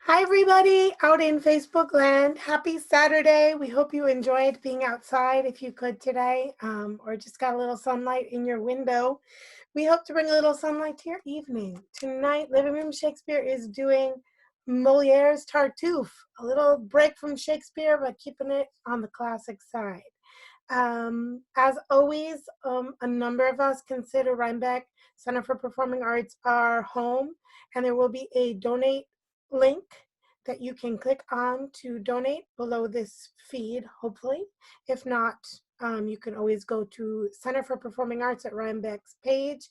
Hi, everybody out in Facebook land. Happy Saturday. We hope you enjoyed being outside if you could today, or just got a little sunlight in your window. We hope to bring a little sunlight to your evening. Tonight, Living Room Shakespeare is doing Moliere's Tartuffe, a little break from Shakespeare, but keeping it on the classic side. As always, a number of us consider Rhinebeck Center for Performing Arts our home, and there will be a donate link that you can click on to donate below this feed, hopefully. If not, you can always go to Center for Performing Arts at Rhinebeck's page.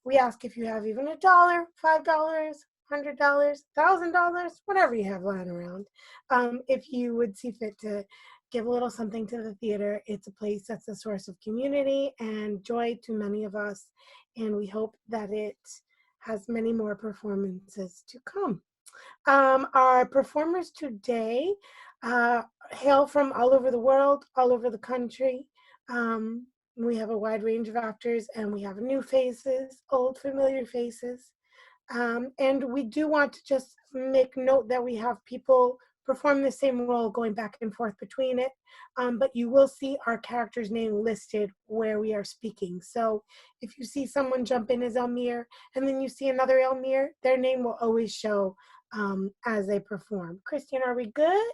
We ask if you have even $1, $5, $100, $1,000, whatever you have lying around. If you would see fit to give a little something to the theater. It's a place that's a source of community and joy to many of us, and we hope that it has many more performances to come. Our performers today hail from all over the world, all over the country. We have a wide range of actors, and we have new faces, old familiar faces. And we do want to just make note that we have people perform the same role going back and forth between it, but you will see our character's name listed where we are speaking. So if you see someone jump in as Elmire and then you see another Elmire, their name will always show as they perform. Christian, are we good?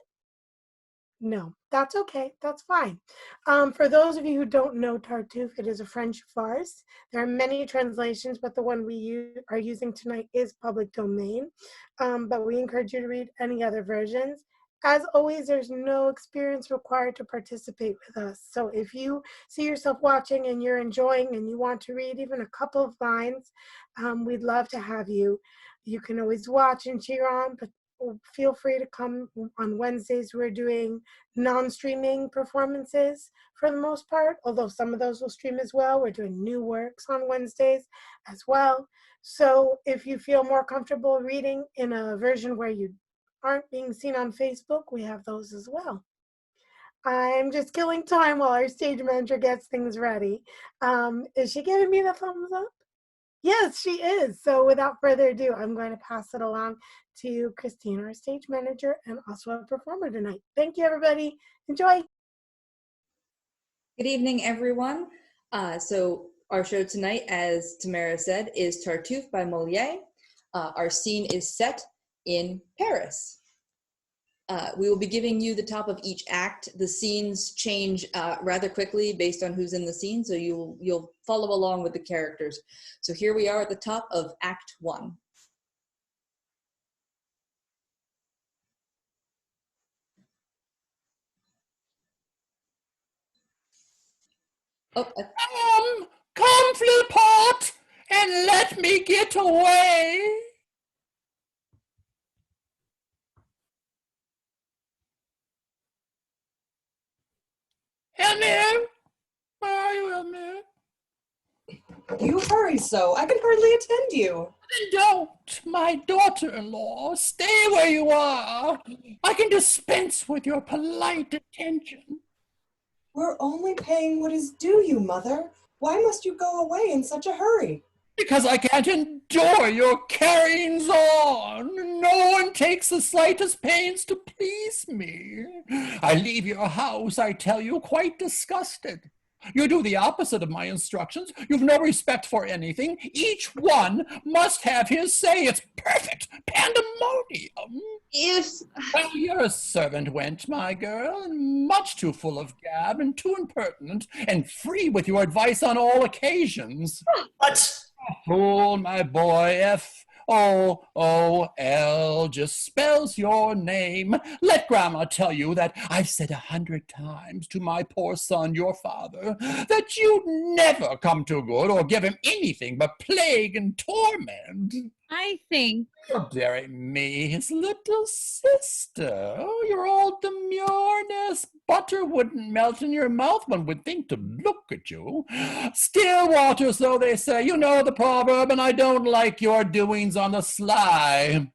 No, that's okay. That's fine. For those of you who don't know Tartuffe, it is a French farce. There are many translations, but the one we are using tonight is public domain. But we encourage you to read any other versions. As always, there's no experience required to participate with us. So if you see yourself watching and you're enjoying and you want to read even a couple of lines, we'd love to have you. You can always watch and cheer on, but feel free to come on Wednesdays. We're doing non-streaming performances for the most part, although some of those will stream as well. We're doing new works on Wednesdays as well. So if you feel more comfortable reading in a version where you aren't being seen on Facebook, we have those as well. I'm just killing time while our stage manager gets things ready. Is she giving me the thumbs up? Yes, she is. So without further ado, I'm going to pass it along to Christine, our stage manager and also a performer tonight. Thank you, everybody. Enjoy. Good evening, everyone. So our show tonight, as Tamara said, is Tartuffe by Molière. Our scene is set in Paris. We will be giving you the top of each act. The scenes change rather quickly based on who's in the scene, so you'll follow along with the characters. So here we are at the top of Act 1. Oh, come, Flipart, and let me get away. Elmire, where are you, Elmire? You hurry so, I can hardly attend you. Then don't, my daughter-in-law. Stay where you are. I can dispense with your polite attention. We're only paying what is due you, Mother. Why must you go away in such a hurry? Because I can't endure your carryings on. No one takes the slightest pains to please me. I leave your house, I tell you, quite disgusted. You do the opposite of my instructions. You've no respect for anything. Each one must have his say. It's perfect pandemonium. Well, you're a servant wench, my girl, and much too full of gab and too impertinent and free with your advice on all occasions. What? Fool, my boy. F-O-O-L just spells your name. Let Grandma tell you that I've said 100 times to my poor son, your father, that you'd never come to good or give him anything but plague and torment. I think. You're daring me, his little sister. Oh, you're all demurreness. Butter wouldn't melt in your mouth, one would think, to look at you. Still water, so they say. You know the proverb, and I don't like your doings on the sly.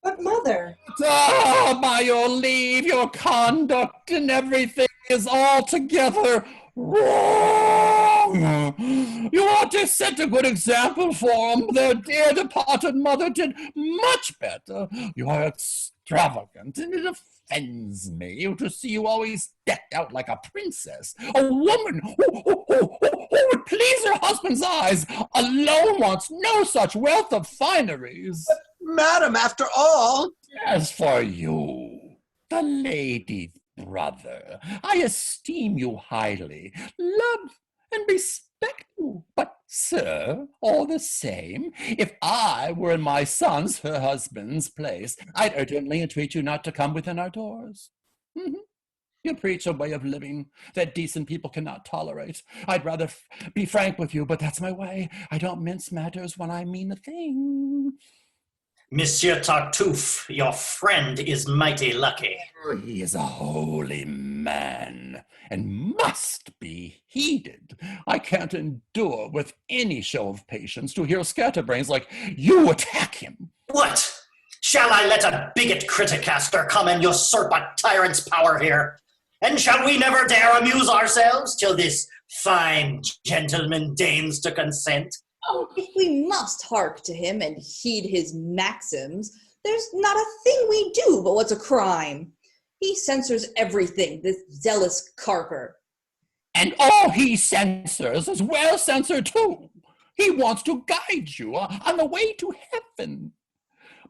But, Mother. Ah, by your leave, your conduct and everything is altogether wrong. You ought to set a good example for them. Their dear departed mother did much better. You are extravagant, and it offends me to see you always decked out like a princess. A woman who would please her husband's eyes alone wants no such wealth of fineries. Madam, after all. As for you, the lady's brother, I esteem you highly, love and respect you. But, sir, all the same, if I were in my son's, her husband's place, I'd urgently entreat you not to come within our doors. You preach a way of living that decent people cannot tolerate. I'd rather be frank with you, but that's my way. I don't mince matters when I mean a thing. Monsieur Tartuffe, your friend is mighty lucky. He is a holy man and must be heeded. I can't endure with any show of patience to hear scatterbrains like you attack him. What? Shall I let a bigot criticaster come and usurp a tyrant's power here? And shall we never dare amuse ourselves till this fine gentleman deigns to consent? Oh, if we must hark to him and heed his maxims, there's not a thing we do but what's a crime. He censors everything, this zealous carper. And all he censors is well censored too. He wants to guide you on the way to heaven.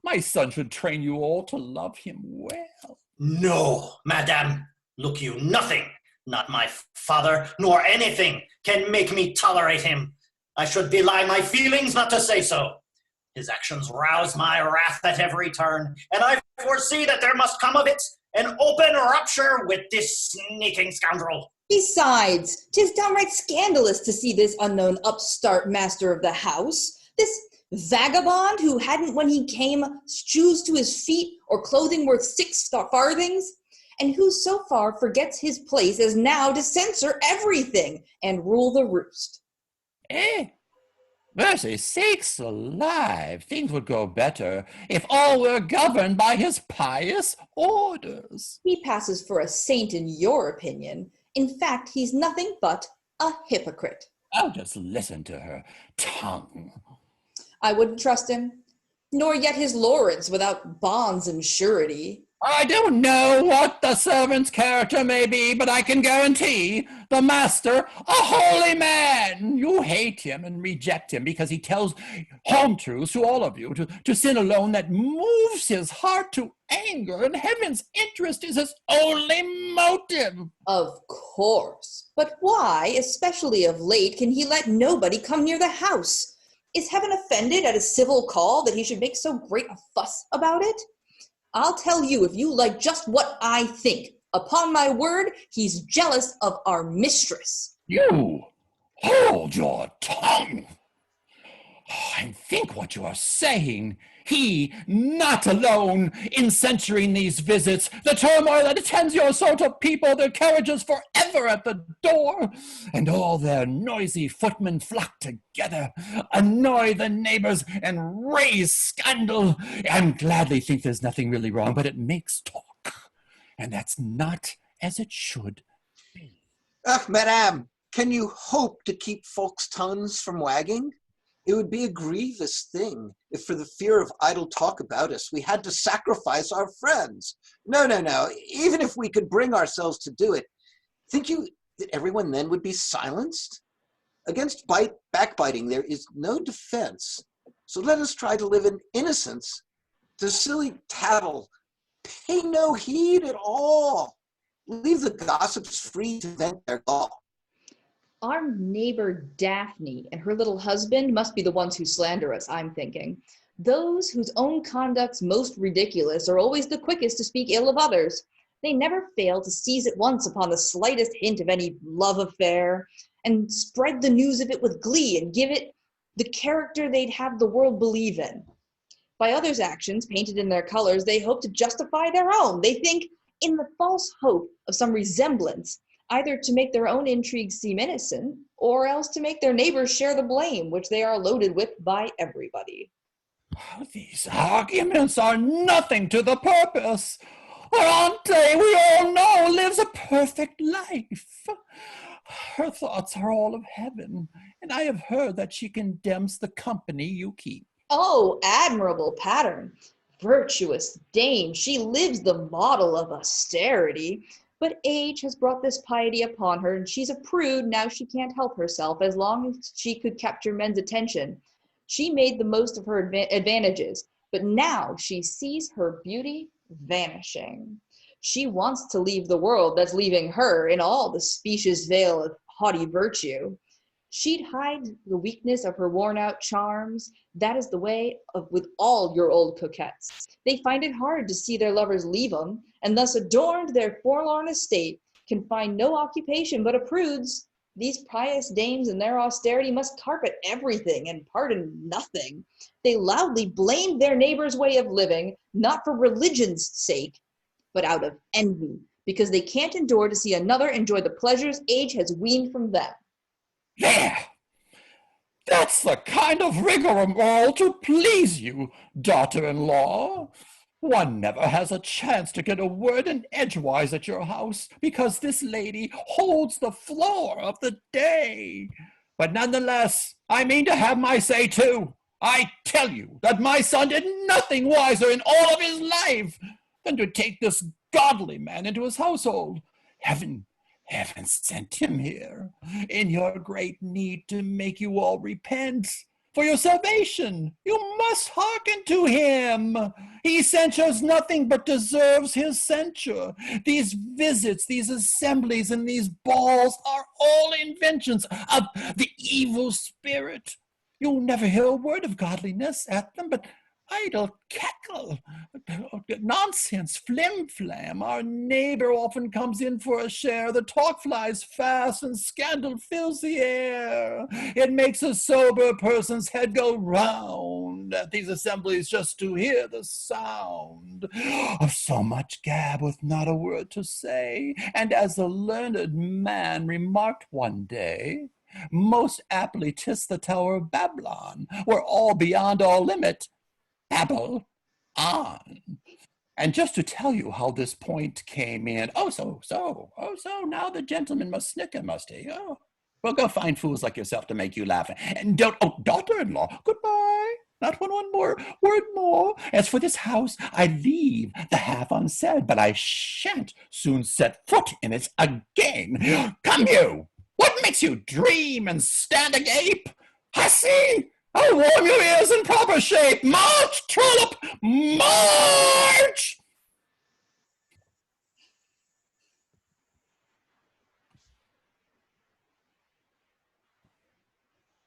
My son should train you all to love him well. No, madame. Look you, nothing, not my father, nor anything, can make me tolerate him. I should belie my feelings not to say so. His actions rouse my wrath at every turn, and I foresee that there must come of it an open rupture with this sneaking scoundrel. Besides, 'tis downright scandalous to see this unknown upstart master of the house, this vagabond who hadn't, when he came, shoes to his feet or clothing worth 6 farthings, and who so far forgets his place as now to censor everything and rule the roost. Mercy sakes alive, things would go better if all were governed by his pious orders. He passes for a saint in your opinion. In fact, he's nothing but a hypocrite. I'll just listen to her tongue. I wouldn't trust him, nor yet his lords without bonds and surety. I don't know what the servant's character may be, but I can guarantee the master a holy man. You hate him and reject him because he tells home truths to all of you, to sin alone that moves his heart to anger, and heaven's interest is his only motive. Of course. But why, especially of late, can he let nobody come near the house? Is heaven offended at a civil call that he should make so great a fuss about it? I'll tell you if you like just what I think. Upon my word, he's jealous of our mistress. You hold your tongue and think what you are saying. He, not alone in censuring these visits, the turmoil that attends your sort of people, their carriages forever at the door, and all their noisy footmen flock together, annoy the neighbors, and raise scandal. I gladly think there's nothing really wrong, but it makes talk, and that's not as it should be. Madame, can you hope to keep folks' tongues from wagging? It would be a grievous thing if for the fear of idle talk about us, we had to sacrifice our friends. No. Even if we could bring ourselves to do it, think you that everyone then would be silenced? Against backbiting, there is no defense. So let us try to live in innocence. To silly tattle, pay no heed at all. Leave the gossips free to vent their gall. Our neighbor Daphne and her little husband must be the ones who slander us, I'm thinking. Those whose own conduct's most ridiculous are always the quickest to speak ill of others. They never fail to seize at once upon the slightest hint of any love affair and spread the news of it with glee and give it the character they'd have the world believe in. By others' actions, painted in their colors, they hope to justify their own. They think in the false hope of some resemblance, either to make their own intrigues seem innocent, or else to make their neighbors share the blame, which they are loaded with by everybody. These arguments are nothing to the purpose. Our Auntie, we all know, lives a perfect life. Her thoughts are all of heaven, and I have heard that she condemns the company you keep. Oh, admirable pattern. Virtuous dame, she lives the model of austerity. But age has brought this piety upon her, and she's a prude, now she can't help herself, as long as she could capture men's attention. She made the most of her advantages, but now she sees her beauty vanishing. She wants to leave the world that's leaving her in all the specious veil of haughty virtue. She'd hide the weakness of her worn-out charms. That is the way of with all your old coquettes. They find it hard to see their lovers leave 'em, and thus adorned their forlorn estate, can find no occupation but a prude's. These pious dames in their austerity must carpet everything and pardon nothing. They loudly blame their neighbor's way of living, not for religion's sake, but out of envy, because they can't endure to see another enjoy the pleasures age has weaned from them. There! That's the kind of rigmarole to please you, daughter-in-law. One never has a chance to get a word in edgewise at your house, because this lady holds the floor of the day. But nonetheless, I mean to have my say too. I tell you that my son did nothing wiser in all of his life than to take this godly man into his household. Heaven sent him here in your great need to make you all repent. For your salvation, you must hearken to him. He censures nothing but deserves his censure. These visits, these assemblies, and these balls are all inventions of the evil spirit. You'll never hear a word of godliness at them, but idle cackle, nonsense, flim-flam. Our neighbor often comes in for a share. The talk flies fast and scandal fills the air. It makes a sober person's head go round at these assemblies just to hear the sound of so much gab with not a word to say. And as the learned man remarked one day, most aptly 'tis the Tower of Babylon, where all beyond all limit babble on. And just to tell you how this point came in, so, now the gentleman must snicker, must he? Oh, well, go find fools like yourself to make you laugh. And don't, daughter-in-law, goodbye. Not one more word more. As for this house, I leave the half unsaid, but I shan't soon set foot in it again. Come you, what makes you dream and stand agape? Hussy! I'll warm your ears in proper shape. March, trollop, march!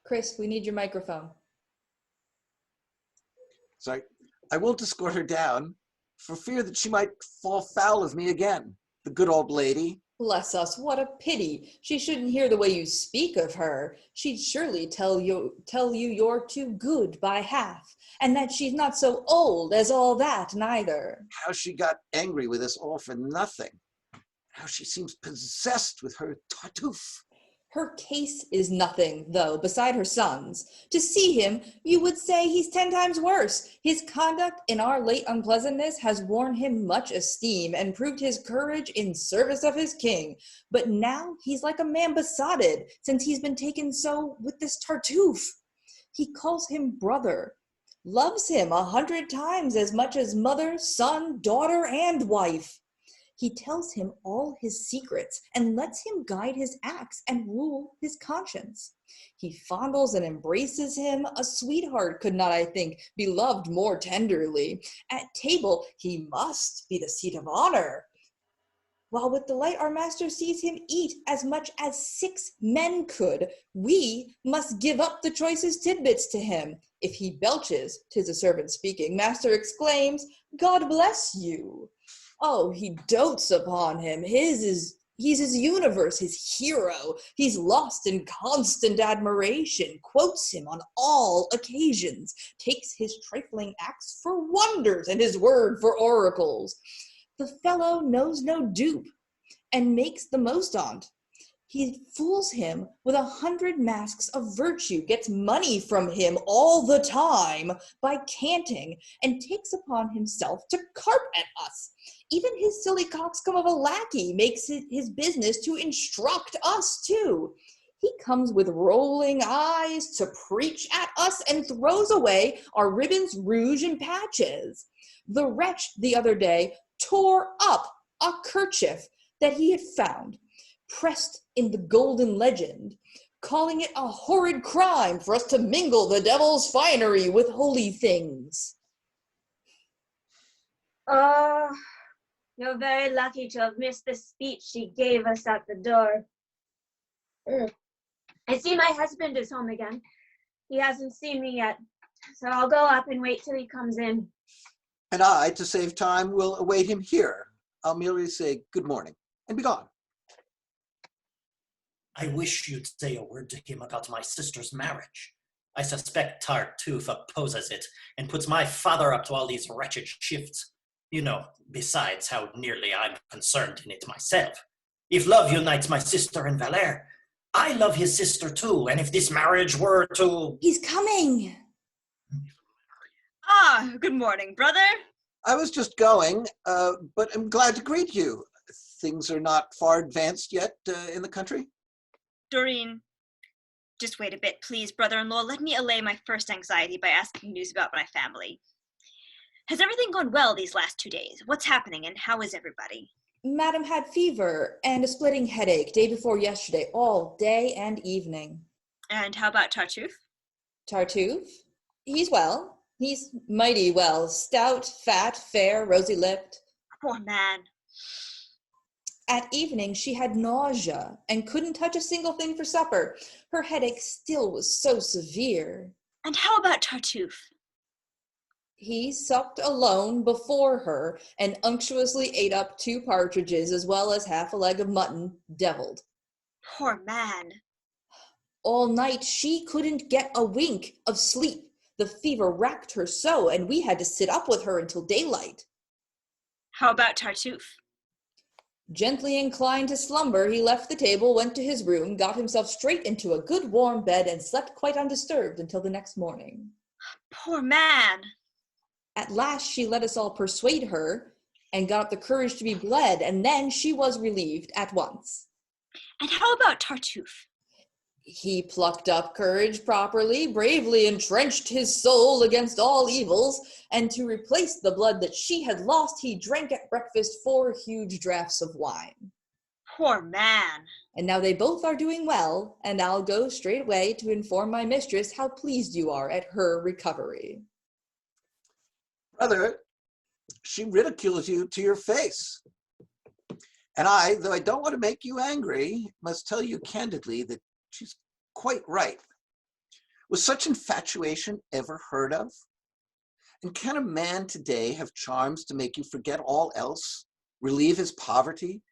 Chris, we need your microphone. So I won't escort her down for fear that she might fall foul of me again, the good old lady. Bless us, what a pity. She shouldn't hear the way you speak of her. She'd surely tell you you're too good by half, and that she's not so old as all that neither. How she got angry with us all for nothing. How she seems possessed with her Tartuffe. Her case is nothing, though, beside her son's. To see him, you would say he's 10 times worse. His conduct in our late unpleasantness has won him much esteem and proved his courage in service of his king. But now he's like a man besotted, since he's been taken so with this Tartuffe. He calls him brother, loves him 100 times as much as mother, son, daughter, and wife. He tells him all his secrets and lets him guide his acts and rule his conscience. He fondles and embraces him. A sweetheart could not, I think, be loved more tenderly. At table, he must be the seat of honor. While with delight our master sees him eat as much as 6 men could, we must give up the choicest tidbits to him. If he belches, 'tis a servant speaking, master exclaims, God bless you. Oh, he dotes upon him. He's his universe, his hero. He's lost in constant admiration, quotes him on all occasions, takes his trifling acts for wonders and his word for oracles. The fellow knows no dupe and makes the most on't. He fools him with 100 masks of virtue, gets money from him all the time by canting, and takes upon himself to carp at us. Even his silly coxcomb of a lackey makes it his business to instruct us too. He comes with rolling eyes to preach at us and throws away our ribbons, rouge, and patches. The wretch the other day tore up a kerchief that he had found, pressed in the golden legend, calling it a horrid crime for us to mingle the devil's finery with holy things. Oh, you're very lucky to have missed the speech she gave us at the door. I see my husband is home again. He hasn't seen me yet, so I'll go up and wait till he comes in. And I, to save time, will await him here. I'll merely say good morning and be gone. I wish you'd say a word to him about my sister's marriage. I suspect Tartuffe opposes it and puts my father up to all these wretched shifts. You know, besides how nearly I'm concerned in it myself. If love unites my sister and Valère, I love his sister too, and if this marriage were to... He's coming! Ah, good morning, brother. I was just going, but I'm glad to greet you. Things are not far advanced yet in the country? Doreen, just wait a bit, please, brother-in-law. Let me allay my first anxiety by asking news about my family. Has everything gone well these last 2 days? What's happening and how is everybody? Madam had fever and a splitting headache day before yesterday, all day and evening. And how about Tartuffe? Tartuffe? He's well. He's mighty well. Stout, fat, fair, rosy-lipped. Poor man. At evening, she had nausea and couldn't touch a single thing for supper. Her headache still was so severe. And how about Tartuffe? He supped alone before her and unctuously ate up 2 partridges as well as half a leg of mutton, deviled. Poor man. All night she couldn't get a wink of sleep. The fever racked her so, and we had to sit up with her until daylight. How about Tartuffe? Gently inclined to slumber, he left the table, went to his room, got himself straight into a good warm bed, and slept quite undisturbed until the next morning. Poor man. At last she let us all persuade her, and got up the courage to be bled, and then she was relieved at once. And how about Tartuffe? He plucked up courage properly, bravely entrenched his soul against all evils, and to replace the blood that she had lost, he drank at breakfast 4 huge draughts of wine. Poor man. And now they both are doing well, and I'll go straight away to inform my mistress how pleased you are at her recovery. Brother, she ridicules you to your face. And I, though I don't want to make you angry, must tell you candidly that she's quite right. Was such infatuation ever heard of? And can a man today have charms to make you forget all else, relieve his poverty,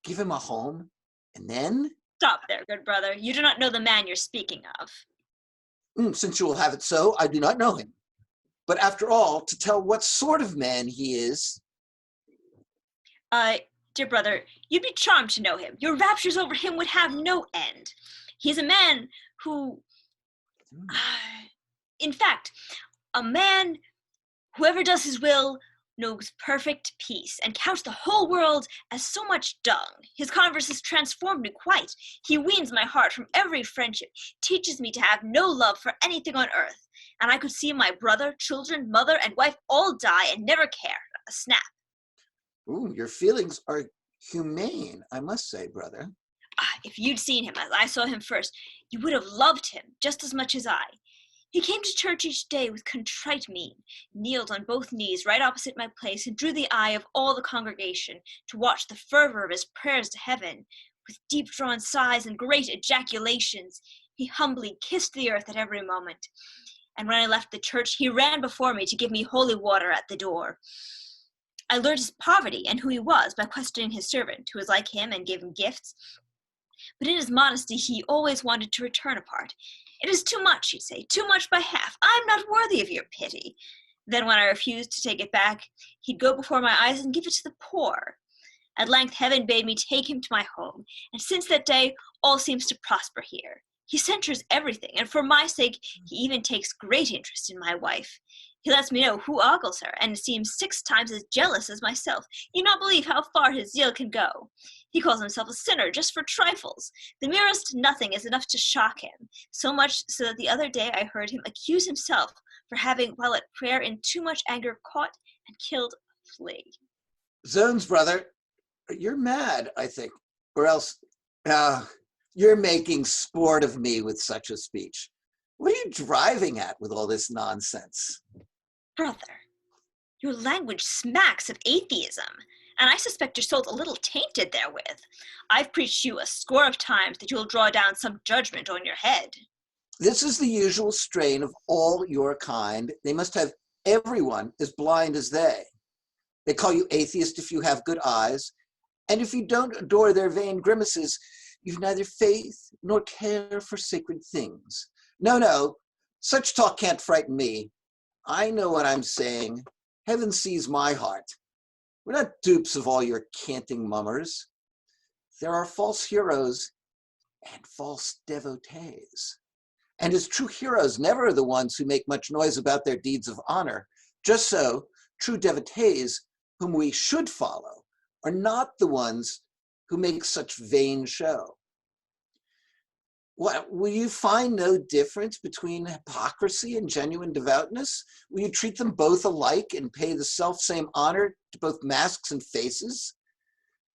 give him a home, and then? Stop there, good brother. You do not know the man you're speaking of. Since you will have it so, I do not know him. But after all, to tell what sort of man he is... Dear brother, you'd be charmed to know him. Your raptures over him would have no end. He's a man who... in fact, a man, whoever does his will, knows perfect peace, and counts the whole world as so much dung. His converse has transformed me quite. He weans my heart from every friendship, teaches me to have no love for anything on earth, and I could see my brother, children, mother, and wife all die and never care a snap. Ooh, your feelings are humane, I must say, brother. If you'd seen him as I saw him first, you would have loved him just as much as I. He came to church each day with contrite mien, kneeled on both knees right opposite my place, and drew the eye of all the congregation to watch the fervor of his prayers to heaven. With deep-drawn sighs and great ejaculations, he humbly kissed the earth at every moment. And when I left the church, he ran before me to give me holy water at the door. I learned his poverty and who he was by questioning his servant, who was like him and gave him gifts. But in his modesty, he always wanted to return a part. It is too much, he'd say, too much by half. I'm not worthy of your pity. Then when I refused to take it back, he'd go before my eyes and give it to the poor. At length heaven bade me take him to my home, and since that day all seems to prosper here. He censures everything, and for my sake he even takes great interest in my wife. He lets me know who ogles her, and seems 6 times as jealous as myself. You not believe how far his zeal can go. He calls himself a sinner just for trifles. The merest nothing is enough to shock him, so much so that the other day I heard him accuse himself for having, while at prayer in too much anger, caught and killed a flea. Zones, brother, you're mad, I think, or else you're making sport of me with such a speech. What are you driving at with all this nonsense? Brother, your language smacks of atheism, and I suspect your soul's a little tainted therewith. I've preached you a score of times that you'll draw down some judgment on your head. This is the usual strain of all your kind. They must have everyone as blind as they. They call you atheist if you have good eyes, and if you don't adore their vain grimaces, you've neither faith nor care for sacred things. No, such talk can't frighten me. I know what I'm saying. Heaven sees my heart. We're not dupes of all your canting mummers. There are false heroes and false devotees. And as true heroes never are the ones who make much noise about their deeds of honor, just so true devotees, whom we should follow, are not the ones who make such vain show. What, will you find no difference between hypocrisy and genuine devoutness? Will you treat them both alike and pay the self-same honor to both masks and faces?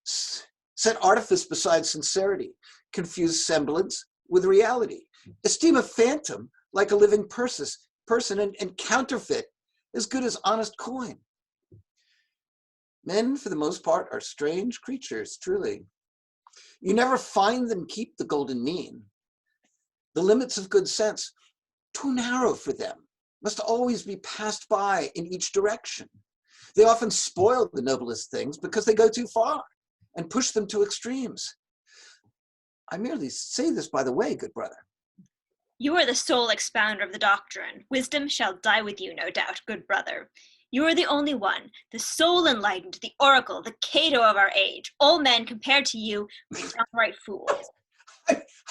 Set artifice beside sincerity, confuse semblance with reality. Esteem a phantom like a living person and counterfeit as good as honest coin. Men, for the most part, are strange creatures, truly. You never find them keep the golden mean. The limits of good sense, too narrow for them, must always be passed by in each direction. They often spoil the noblest things because they go too far and push them to extremes. I merely say this by the way, good brother. You are the sole expounder of the doctrine. Wisdom shall die with you, no doubt, good brother. You are the only one, the sole enlightened, the oracle, the Cato of our age. All men compared to you are downright fools.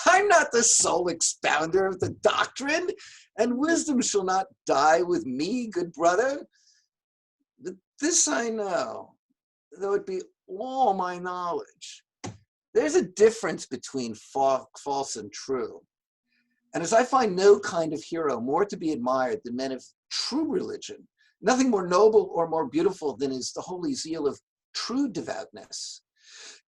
I'm not the sole expounder of the doctrine, and wisdom shall not die with me, good brother. This I know, though it be all my knowledge. There's a difference between false and true. And as I find no kind of hero more to be admired than men of true religion, nothing more noble or more beautiful than is the holy zeal of true devoutness.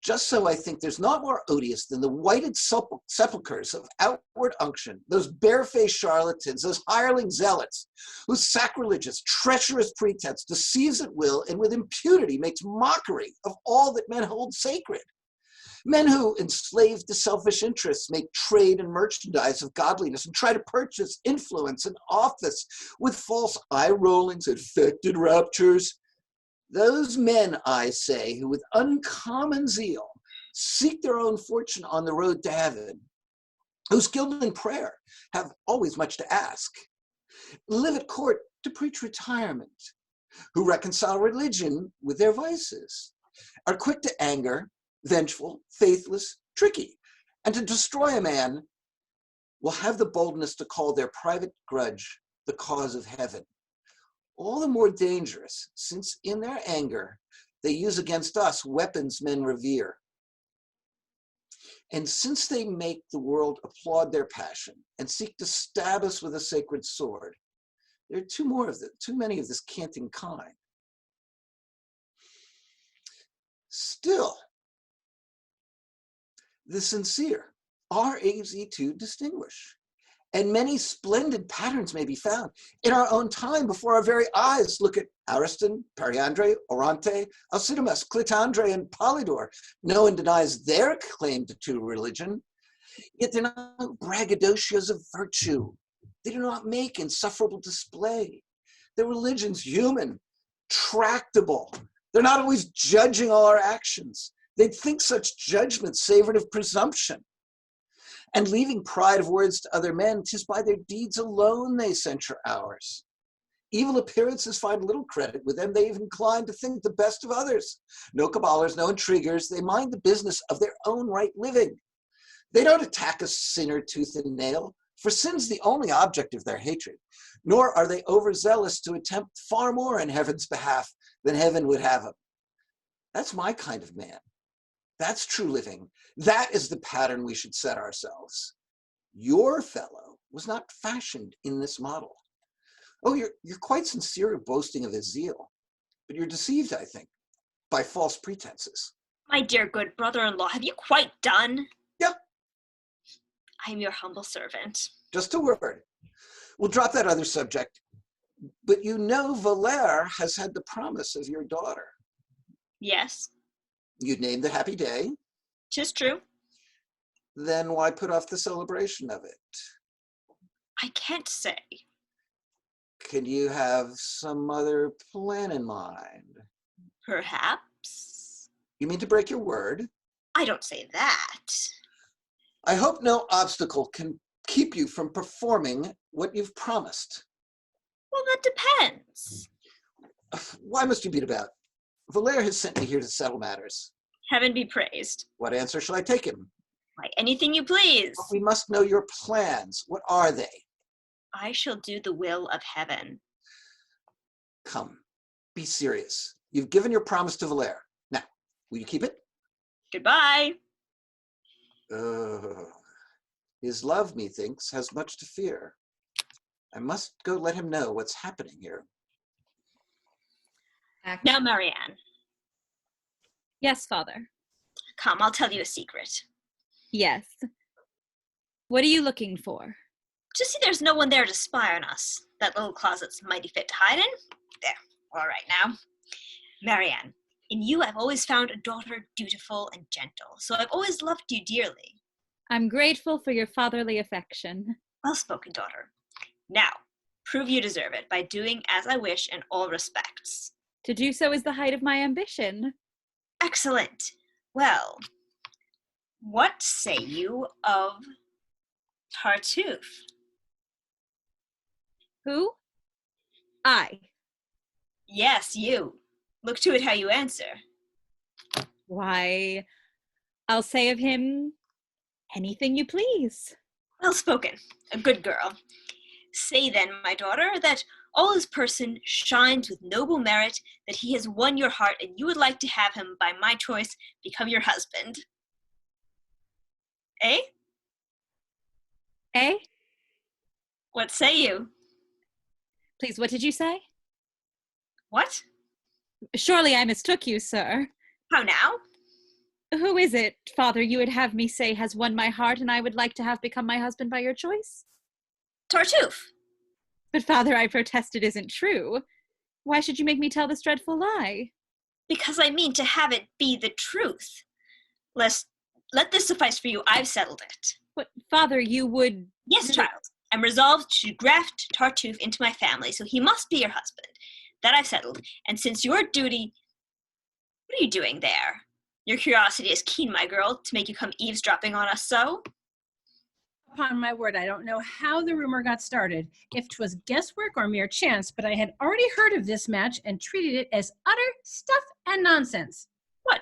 Just so I think there's not more odious than the whited sepulchres of outward unction, those barefaced charlatans, those hireling zealots, whose sacrilegious, treacherous pretense deceives at will and with impunity makes mockery of all that men hold sacred. Men who, enslaved to selfish interests, make trade and merchandise of godliness and try to purchase influence and office with false eye-rollings and affected raptures. Those men, I say, who with uncommon zeal seek their own fortune on the road to heaven, who skilled in prayer, have always much to ask, live at court to preach retirement, who reconcile religion with their vices, are quick to anger, vengeful, faithless, tricky, and to destroy a man, will have the boldness to call their private grudge the cause of heaven. All the more dangerous, since in their anger, they use against us weapons men revere. And since they make the world applaud their passion and seek to stab us with a sacred sword, there are too many of this canting kind. Still, the sincere are easy to distinguish. And many splendid patterns may be found in our own time before our very eyes. Look at Ariston, Periandre, Oronte, Alcidamas, Clitandre, and Polydor. No one denies their claim to true religion, yet they're not braggadocios of virtue. They do not make insufferable display. Their religion's human, tractable. They're not always judging all our actions. They'd think such judgment savored of presumption. And leaving pride of words to other men, 'tis by their deeds alone they censure ours. Evil appearances find little credit with them. They even incline to think the best of others. No caballers, no intriguers. They mind the business of their own right living. They don't attack a sinner tooth and nail, for sin's the only object of their hatred, nor are they overzealous to attempt far more in heaven's behalf than heaven would have them. That's my kind of man. That's true living. That is the pattern we should set ourselves. Your fellow was not fashioned in this model. Oh, you're quite sincere of boasting of his zeal, but you're deceived, I think, by false pretenses. My dear good brother-in-law, have you quite done? Yeah. I am your humble servant. Just a word. We'll drop that other subject. But you know Valère has had the promise of your daughter. Yes, You'd named the happy day. 'tis true. Then why put off the celebration of it? I can't say. Can you have some other plan in mind? Perhaps. You mean to break your word? I don't say that. I hope no obstacle can keep you from performing what you've promised. Well, that depends. Why must you beat about? Valère has sent me here to settle matters. Heaven be praised. What answer shall I take him? Why, anything you please. But we must know your plans. What are they? I shall do the will of heaven. Come, be serious. You've given your promise to Valère. Now, will you keep it? Goodbye. His love, methinks, has much to fear. I must go let him know what's happening here. Now, Marianne, Yes, Father. come, I'll tell you a secret. Yes. What are you looking for? Just see there's no one there to spy on us. That little closet's mighty fit to hide in. There, all right now. Marianne, in you I've always found a daughter dutiful and gentle, so I've always loved you dearly. I'm grateful for your fatherly affection. Well spoken, daughter. Now, prove you deserve it by doing as I wish in all respects. To do so is the height of my ambition. Excellent. Well, what say you of Tartuffe? Who? I. Yes, you. Look to it how you answer. Why, I'll say of him anything you please. Well spoken. A good girl. Say then, my daughter, that all his person shines with noble merit, that he has won your heart, and you would like to have him, by my choice, become your husband. Eh? Eh? What say you? Please, what did you say? What? Surely I mistook you, sir. How now? Who is it, Father, you would have me say has won my heart and I would like to have become my husband by your choice? Tartuffe. But Father, I protest it isn't true. Why should you make me tell this dreadful lie? Because I mean to have it be the truth. Let this suffice for you. I've settled it. But Father, you would... Yes, child. I'm resolved to graft Tartuffe into my family, so he must be your husband. That I've settled. And since your duty... What are you doing there? Your curiosity is keen, my girl, to make you come eavesdropping on us so? Upon my word, I don't know how the rumor got started, if 'twas guesswork or mere chance, but I had already heard of this match and treated it as utter stuff and nonsense. What?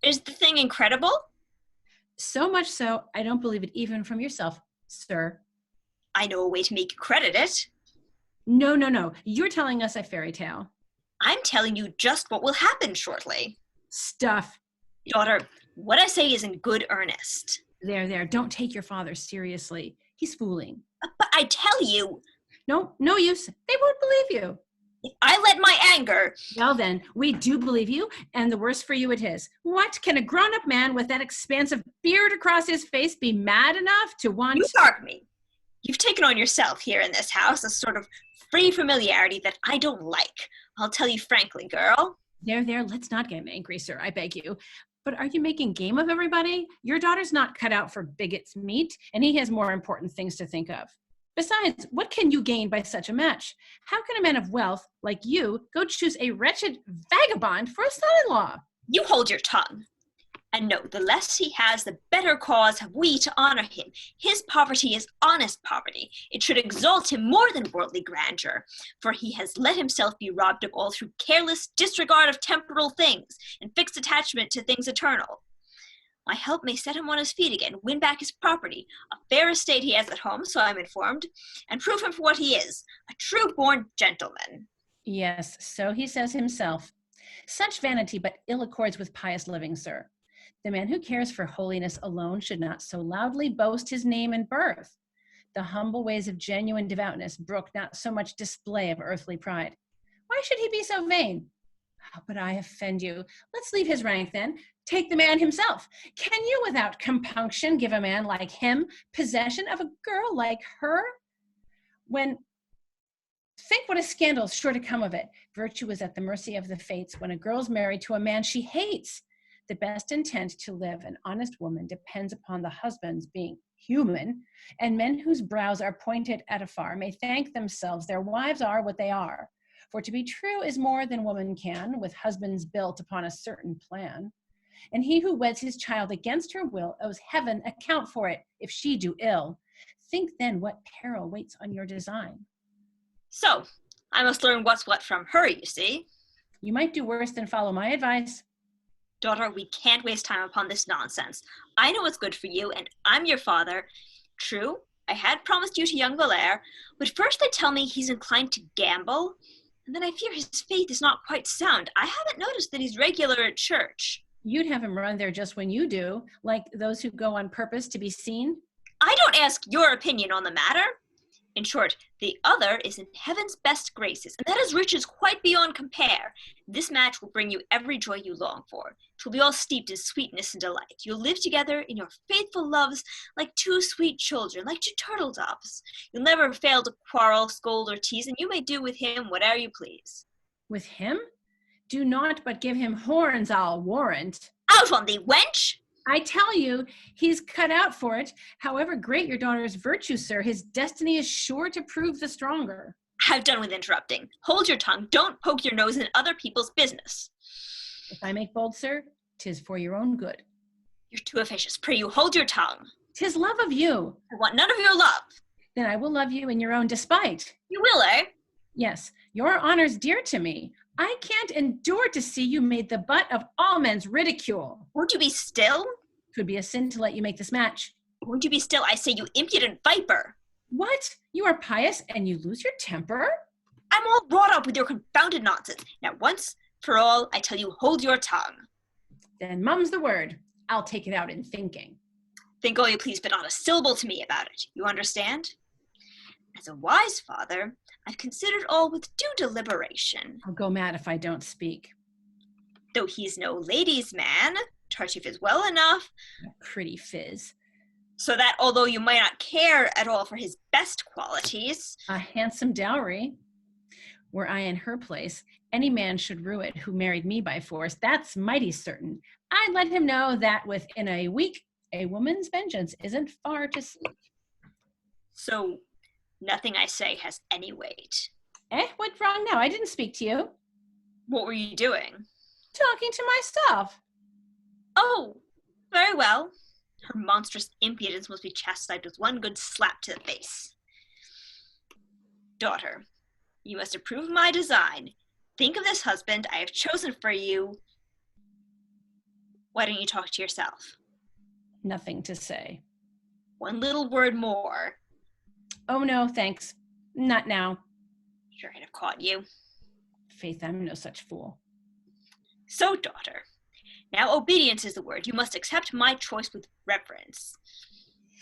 Is the thing incredible? So much so, I don't believe it even from yourself, sir. I know a way to make you credit it. No. You're telling us a fairy tale. I'm telling you just what will happen shortly. Stuff. Daughter, what I say is in good earnest. There. Don't take your father seriously. He's fooling. But I tell you. No use. They won't believe you. If I let my anger... Well then, we do believe you, and the worse for you it is. What, can a grown-up man with that expansive beard across his face be mad enough to want... You mark me. You've taken on yourself here in this house a sort of free familiarity that I don't like. I'll tell you frankly, girl. There, let's not get angry, sir, I beg you. But are you making game of everybody? Your daughter's not cut out for bigots' meat, and he has more important things to think of. Besides, what can you gain by such a match? How can a man of wealth, like you, go choose a wretched vagabond for a son-in-law? You hold your tongue. And no, the less he has, the better cause have we to honor him. His poverty is honest poverty. It should exalt him more than worldly grandeur, for he has let himself be robbed of all through careless disregard of temporal things and fixed attachment to things eternal. My help may set him on his feet again, win back his property, a fair estate he has at home, so I'm informed, and prove him for what he is, a true-born gentleman. Yes, so he says himself. Such vanity but ill accords with pious living, sir. The man who cares for holiness alone should not so loudly boast his name and birth. The humble ways of genuine devoutness brook not so much display of earthly pride. Why should he be so vain? Oh, but I offend you. Let's leave his rank then. Take the man himself. Can you without compunction give a man like him possession of a girl like her? Think what a scandal is sure to come of it. Virtue is at the mercy of the fates when a girl's married to a man she hates. The best intent to live an honest woman depends upon the husband's being human, and men whose brows are pointed at afar may thank themselves their wives are what they are. For to be true is more than woman can, with husbands built upon a certain plan. And he who weds his child against her will owes heaven account for it, if she do ill. Think then what peril waits on your design. So, I must learn what's what from her, you see. You might do worse than follow my advice. Daughter, we can't waste time upon this nonsense. I know what's good for you, and I'm your father. True, I had promised you to young Valere, but first they tell me he's inclined to gamble, and then I fear his faith is not quite sound. I haven't noticed that he's regular at church. You'd have him run there just when you do, like those who go on purpose to be seen. I don't ask your opinion on the matter. In short, the other is in heaven's best graces, and that is riches quite beyond compare. This match will bring you every joy you long for. 'Twill be all steeped in sweetness and delight. You'll live together in your faithful loves like two sweet children, like two turtle doves. You'll never fail to quarrel, scold, or tease, and you may do with him whatever you please. With him? Do not but give him horns, I'll warrant. Out on thee, wench! I tell you, he's cut out for it. However great your daughter's virtue, sir, his destiny is sure to prove the stronger. I've done with interrupting. Hold your tongue. Don't poke your nose in other people's business. If I make bold, sir, 'tis for your own good. You're too officious. Pray you hold your tongue. 'Tis love of you. I want none of your love. Then I will love you in your own despite. You will, eh? Yes, your honor's dear to me. I can't endure to see you made the butt of all men's ridicule. Won't you be still? 'Twould be a sin to let you make this match. Won't you be still, I say, you impudent viper? What? You are pious and you lose your temper? I'm all wrought up with your confounded nonsense. Now once for all, I tell you, hold your tongue. Then mum's the word. I'll take it out in thinking. Think all you please, but not a syllable to me about it. You understand? As a wise father, I've considered all with due deliberation. I'll go mad if I don't speak. Though he's no ladies' man, Tartuffe is well enough. A pretty fizz. So that although you might not care at all for his best qualities, a handsome dowry. Were I in her place, any man should rue it who married me by force. That's mighty certain. I'd let him know that within a week, a woman's vengeance isn't far to seek. So nothing I say has any weight. What's wrong now? I didn't speak to you. What were you doing? Talking to myself. Oh, very well. Her monstrous impudence must be chastised with one good slap to the face. Daughter, you must approve my design. Think of this husband I have chosen for you. Why don't you talk to yourself? Nothing to say. One little word more. Oh, no, thanks. Not now. Sure, I'd have caught you. Faith, I'm no such fool. So, daughter, now obedience is the word. You must accept my choice with reverence.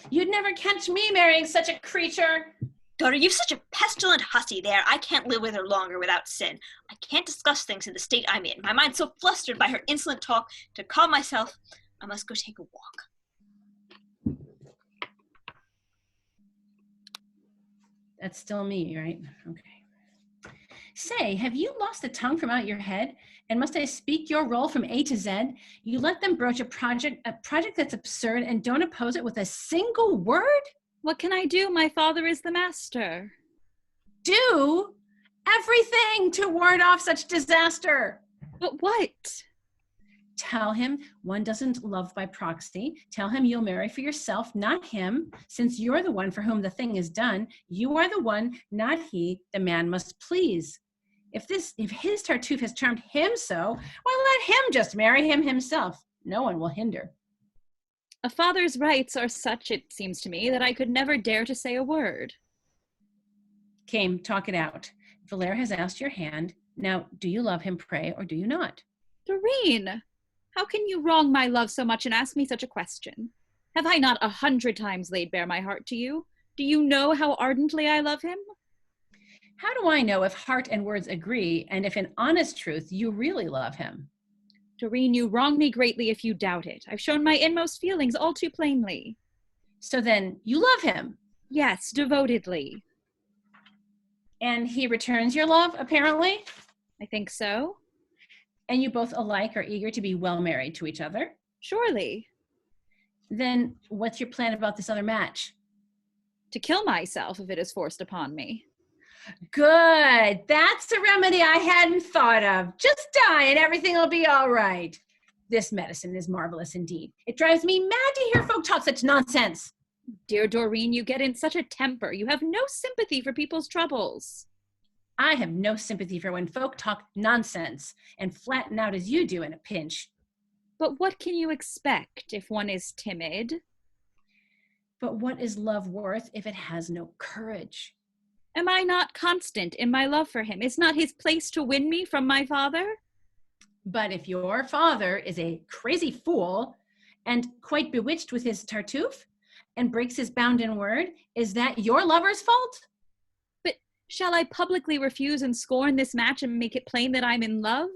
You'd never catch me marrying such a creature. Daughter, you've such a pestilent hussy there. I can't live with her longer without sin. I can't discuss things in the state I'm in. My mind's so flustered by her insolent talk. To calm myself, I must go take a walk. That's still me, right? Okay. Say, have you lost the tongue from out your head? And must I speak your role from A to Z? You let them broach a project that's absurd and don't oppose it with a single word? What can I do? My father is the master. Do everything to ward off such disaster. But what? tell him one doesn't love by proxy. Tell him you'll marry for yourself, not him. Since you're the one for whom the thing is done, you are the one, not he, the man must please. If his Tartuffe has charmed him so, why let him just marry him himself? No one will hinder. A father's rights are such, it seems to me, that I could never dare to say a word. Came, talk it out. Valere has asked your hand. Now, do you love him, pray, or do you not? Doreen, how can you wrong my love so much and ask me such a question? Have I not 100 times laid bare my heart to you? Do you know how ardently I love him? How do I know if heart and words agree, and if in honest truth you really love him? Doreen, you wrong me greatly if you doubt it. I've shown my inmost feelings all too plainly. So then, you love him? Yes, devotedly. And he returns your love, apparently? I think so. And you both alike are eager to be well married to each other? Surely. Then what's your plan about this other match? To kill myself if it is forced upon me. Good. That's a remedy I hadn't thought of. Just die and everything will be all right. This medicine is marvelous indeed. It drives me mad to hear folk talk such nonsense. Dear Doreen, you get in such a temper. You have no sympathy for people's troubles. I have no sympathy for when folk talk nonsense and flatten out as you do in a pinch. But what can you expect if one is timid? But what is love worth if it has no courage? Am I not constant in my love for him? Is not his place to win me from my father? But if your father is a crazy fool and quite bewitched with his Tartuffe and breaks his bounden word, is that your lover's fault? But shall I publicly refuse and scorn this match and make it plain that I'm in love?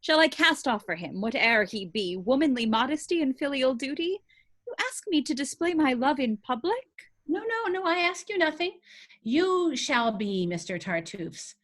Shall I cast off for him, whate'er he be, womanly modesty and filial duty? You ask me to display my love in public? No, I ask you nothing. You shall be Mr. Tartuffe's.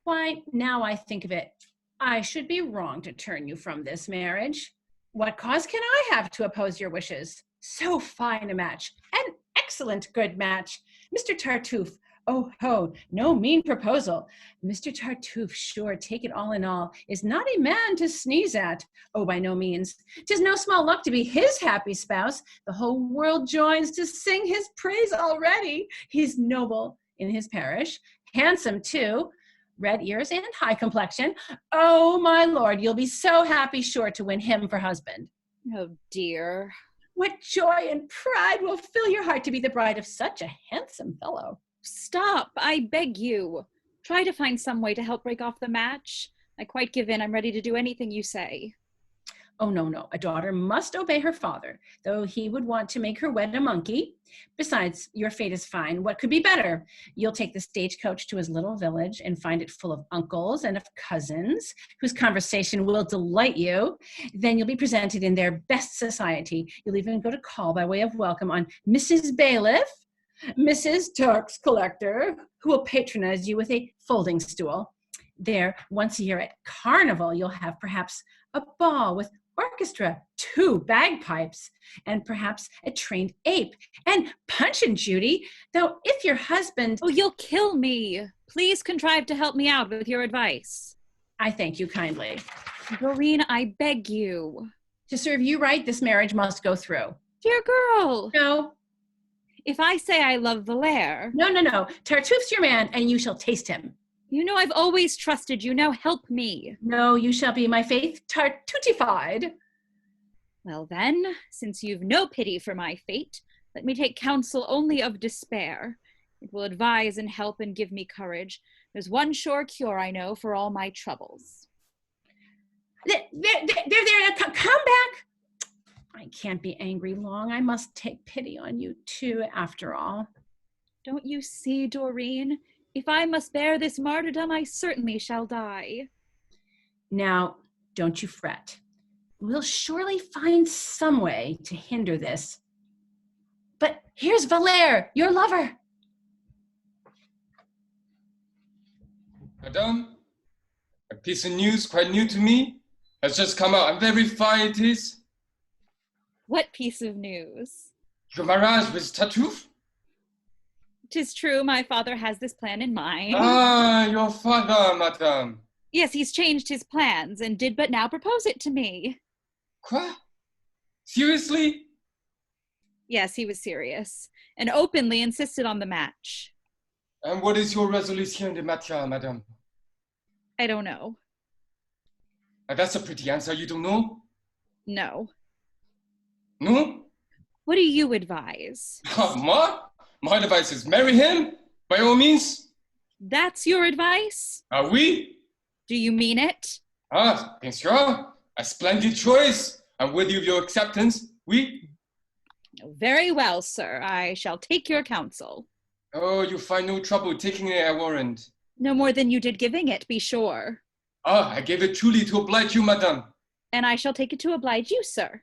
Why, now I think of it, I should be wrong to turn you from this marriage. What cause can I have to oppose your wishes? So fine a match, an excellent good match. Mr. Tartuffe, oh ho, no mean proposal. Mr. Tartuffe, sure, take it all in all, is not a man to sneeze at. Oh, by no means. 'Tis no small luck to be his happy spouse. The whole world joins to sing his praise already. He's noble in his parish, handsome too, red ears and high complexion. Oh, my lord, you'll be so happy sure to win him for husband. Oh, dear. What joy and pride will fill your heart to be the bride of such a handsome fellow. Stop, I beg you. Try to find some way to help break off the match. I quite give in. I'm ready to do anything you say. Oh, no. A daughter must obey her father, though he would want to make her wed a monkey. Besides, your fate is fine. What could be better? You'll take the stagecoach to his little village and find it full of uncles and of cousins whose conversation will delight you. Then you'll be presented in their best society. You'll even go to call by way of welcome on Mrs. Bailiff, Mrs. Tax Collector, who will patronize you with a folding stool. There, once a year at Carnival, you'll have perhaps a ball with orchestra, 2 bagpipes, and perhaps a trained ape, and Punch and Judy, though if your husband— Oh, you'll kill me. Please contrive to help me out with your advice. I thank you kindly. Doreen, I beg you. To serve you right, this marriage must go through. Dear girl. No. If I say I love Valere— No. Tartuffe's your man, and you shall taste him. You know I've always trusted you. Now help me. No, you shall be my faith tartuffified. Well then, since you've no pity for my fate, let me take counsel only of despair. It will advise and help and give me courage. There's one sure cure I know for all my troubles. There, come back. I can't be angry long. I must take pity on you too, after all. Don't you see, Doreen? If I must bear this martyrdom, I certainly shall die. Now, don't you fret. We'll surely find some way to hinder this. But here's Valere, your lover. Madame, a piece of news quite new to me has just come out. I'm very fine it is. What piece of news? Your marriage with Tartuffe? 'Tis true, my father has this plan in mind. Ah, your father, madame. Yes, he's changed his plans and did but now propose it to me. Quoi? Seriously? Yes, he was serious, and openly insisted on the match. And what is your resolution de matière, madame? I don't know. That's a pretty answer. You don't know? No. No? What do you advise? My advice is marry him, by all means. That's your advice? Ah, oui? Do you mean it? Ah, bien sûr. A splendid choice. I'm worthy of your acceptance. Oui? Very well, sir. I shall take your counsel. Oh, you find no trouble taking it, I warrant. No more than you did giving it, be sure. Ah, I gave it truly to oblige you, madame. And I shall take it to oblige you, sir.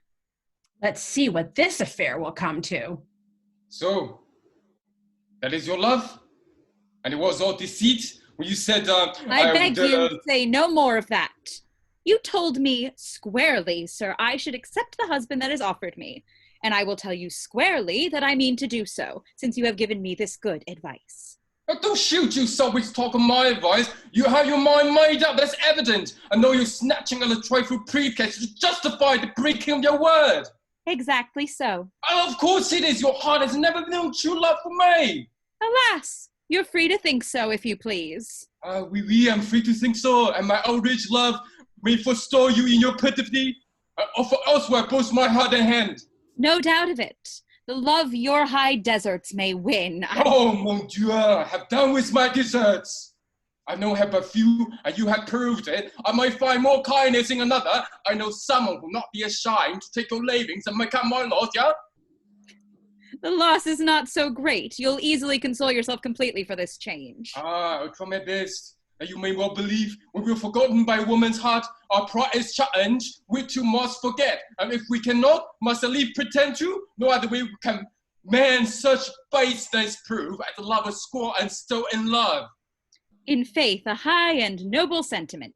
Let's see what this affair will come to. So, that is your love? And it was all deceit when you said, I beg you to say no more of that. You told me squarely, sir, I should accept the husband that is offered me. And I will tell you squarely that I mean to do so, since you have given me this good advice. Don't shoot, you subways talking my advice. You have your mind made up, that's evident. I know you're snatching at a trifle briefcase to justify the breaking of your word. Exactly so. Oh, of course it is. Your heart has never known true love for me. Alas, you're free to think so, if you please. Oui, I'm free to think so. And my outraged love may forestall you in your perfidy. I offer elsewhere both my heart and hand. No doubt of it. The love your high deserts may win. Oh, mon Dieu, have done with my deserts. I know have but few, and you have proved it. I might find more kindness in another. I know someone will not be ashamed to take your leavings and make up my loss, yeah? The loss is not so great. You'll easily console yourself completely for this change. I'll try my best. And you may well believe, when we're forgotten by a woman's heart, our pride is challenged, we too must forget. And if we cannot, must at least pretend to, no other way we can man such baseness prove as the lovers score and still in love. In faith, a high and noble sentiment.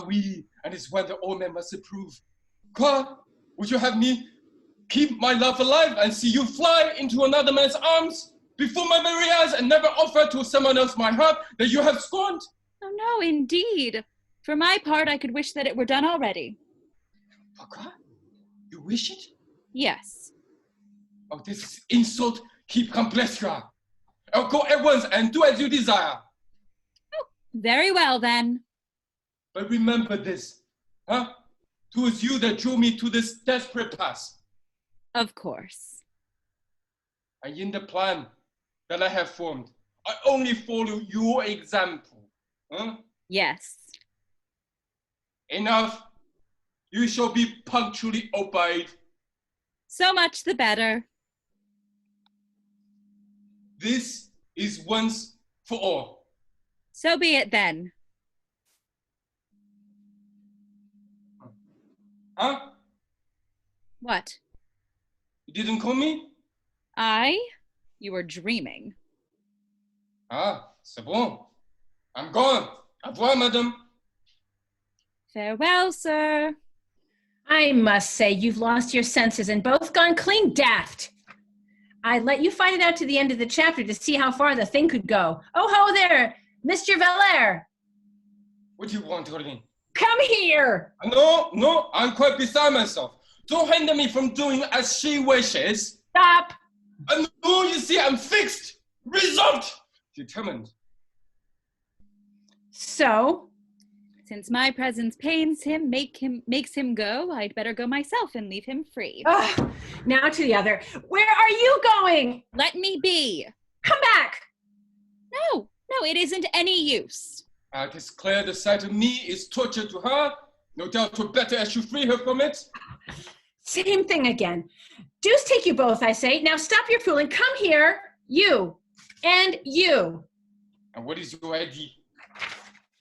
Oui, and it's one that all men must approve. Quoi? Would you have me keep my love alive and see you fly into another man's arms before my very eyes and never offer to someone else my heart that you have scorned? Oh, no, indeed. For my part, I could wish that it were done already. What? You wish it? Yes. Oh, this is insult. Keep complexia. I'll go at once and do as you desire. Oh, very well, then. But remember this, huh? 'Twas you that drew me to this desperate pass. Of course. And in the plan that I have formed, I only follow your example. Huh? Yes. Enough. You shall be punctually obeyed. So much the better. This is once for all. So be it then. Huh? What? You didn't call me? You were dreaming. C'est bon. I'm gone. Au revoir, madame. Farewell, sir. I must say, you've lost your senses and both gone clean daft. I'd let you fight it out to the end of the chapter to see how far the thing could go. Oh, ho there, Mr. Valère. What do you want, Doreen? Come here. No, I'm quite beside myself. Don't hinder me from doing as she wishes. Stop. No, you see, I'm fixed, resolved, determined. So? Since my presence pains him, makes him go, I'd better go myself and leave him free. Ugh, now to the other. Where are you going? Let me be. Come back. No, it isn't any use. It is clear the sight of me is torture to her. No doubt 'twere better as you free her from it. Same thing again. Deuce take you both, I say. Now stop your fooling. Come here. You. And you. And what is your idea?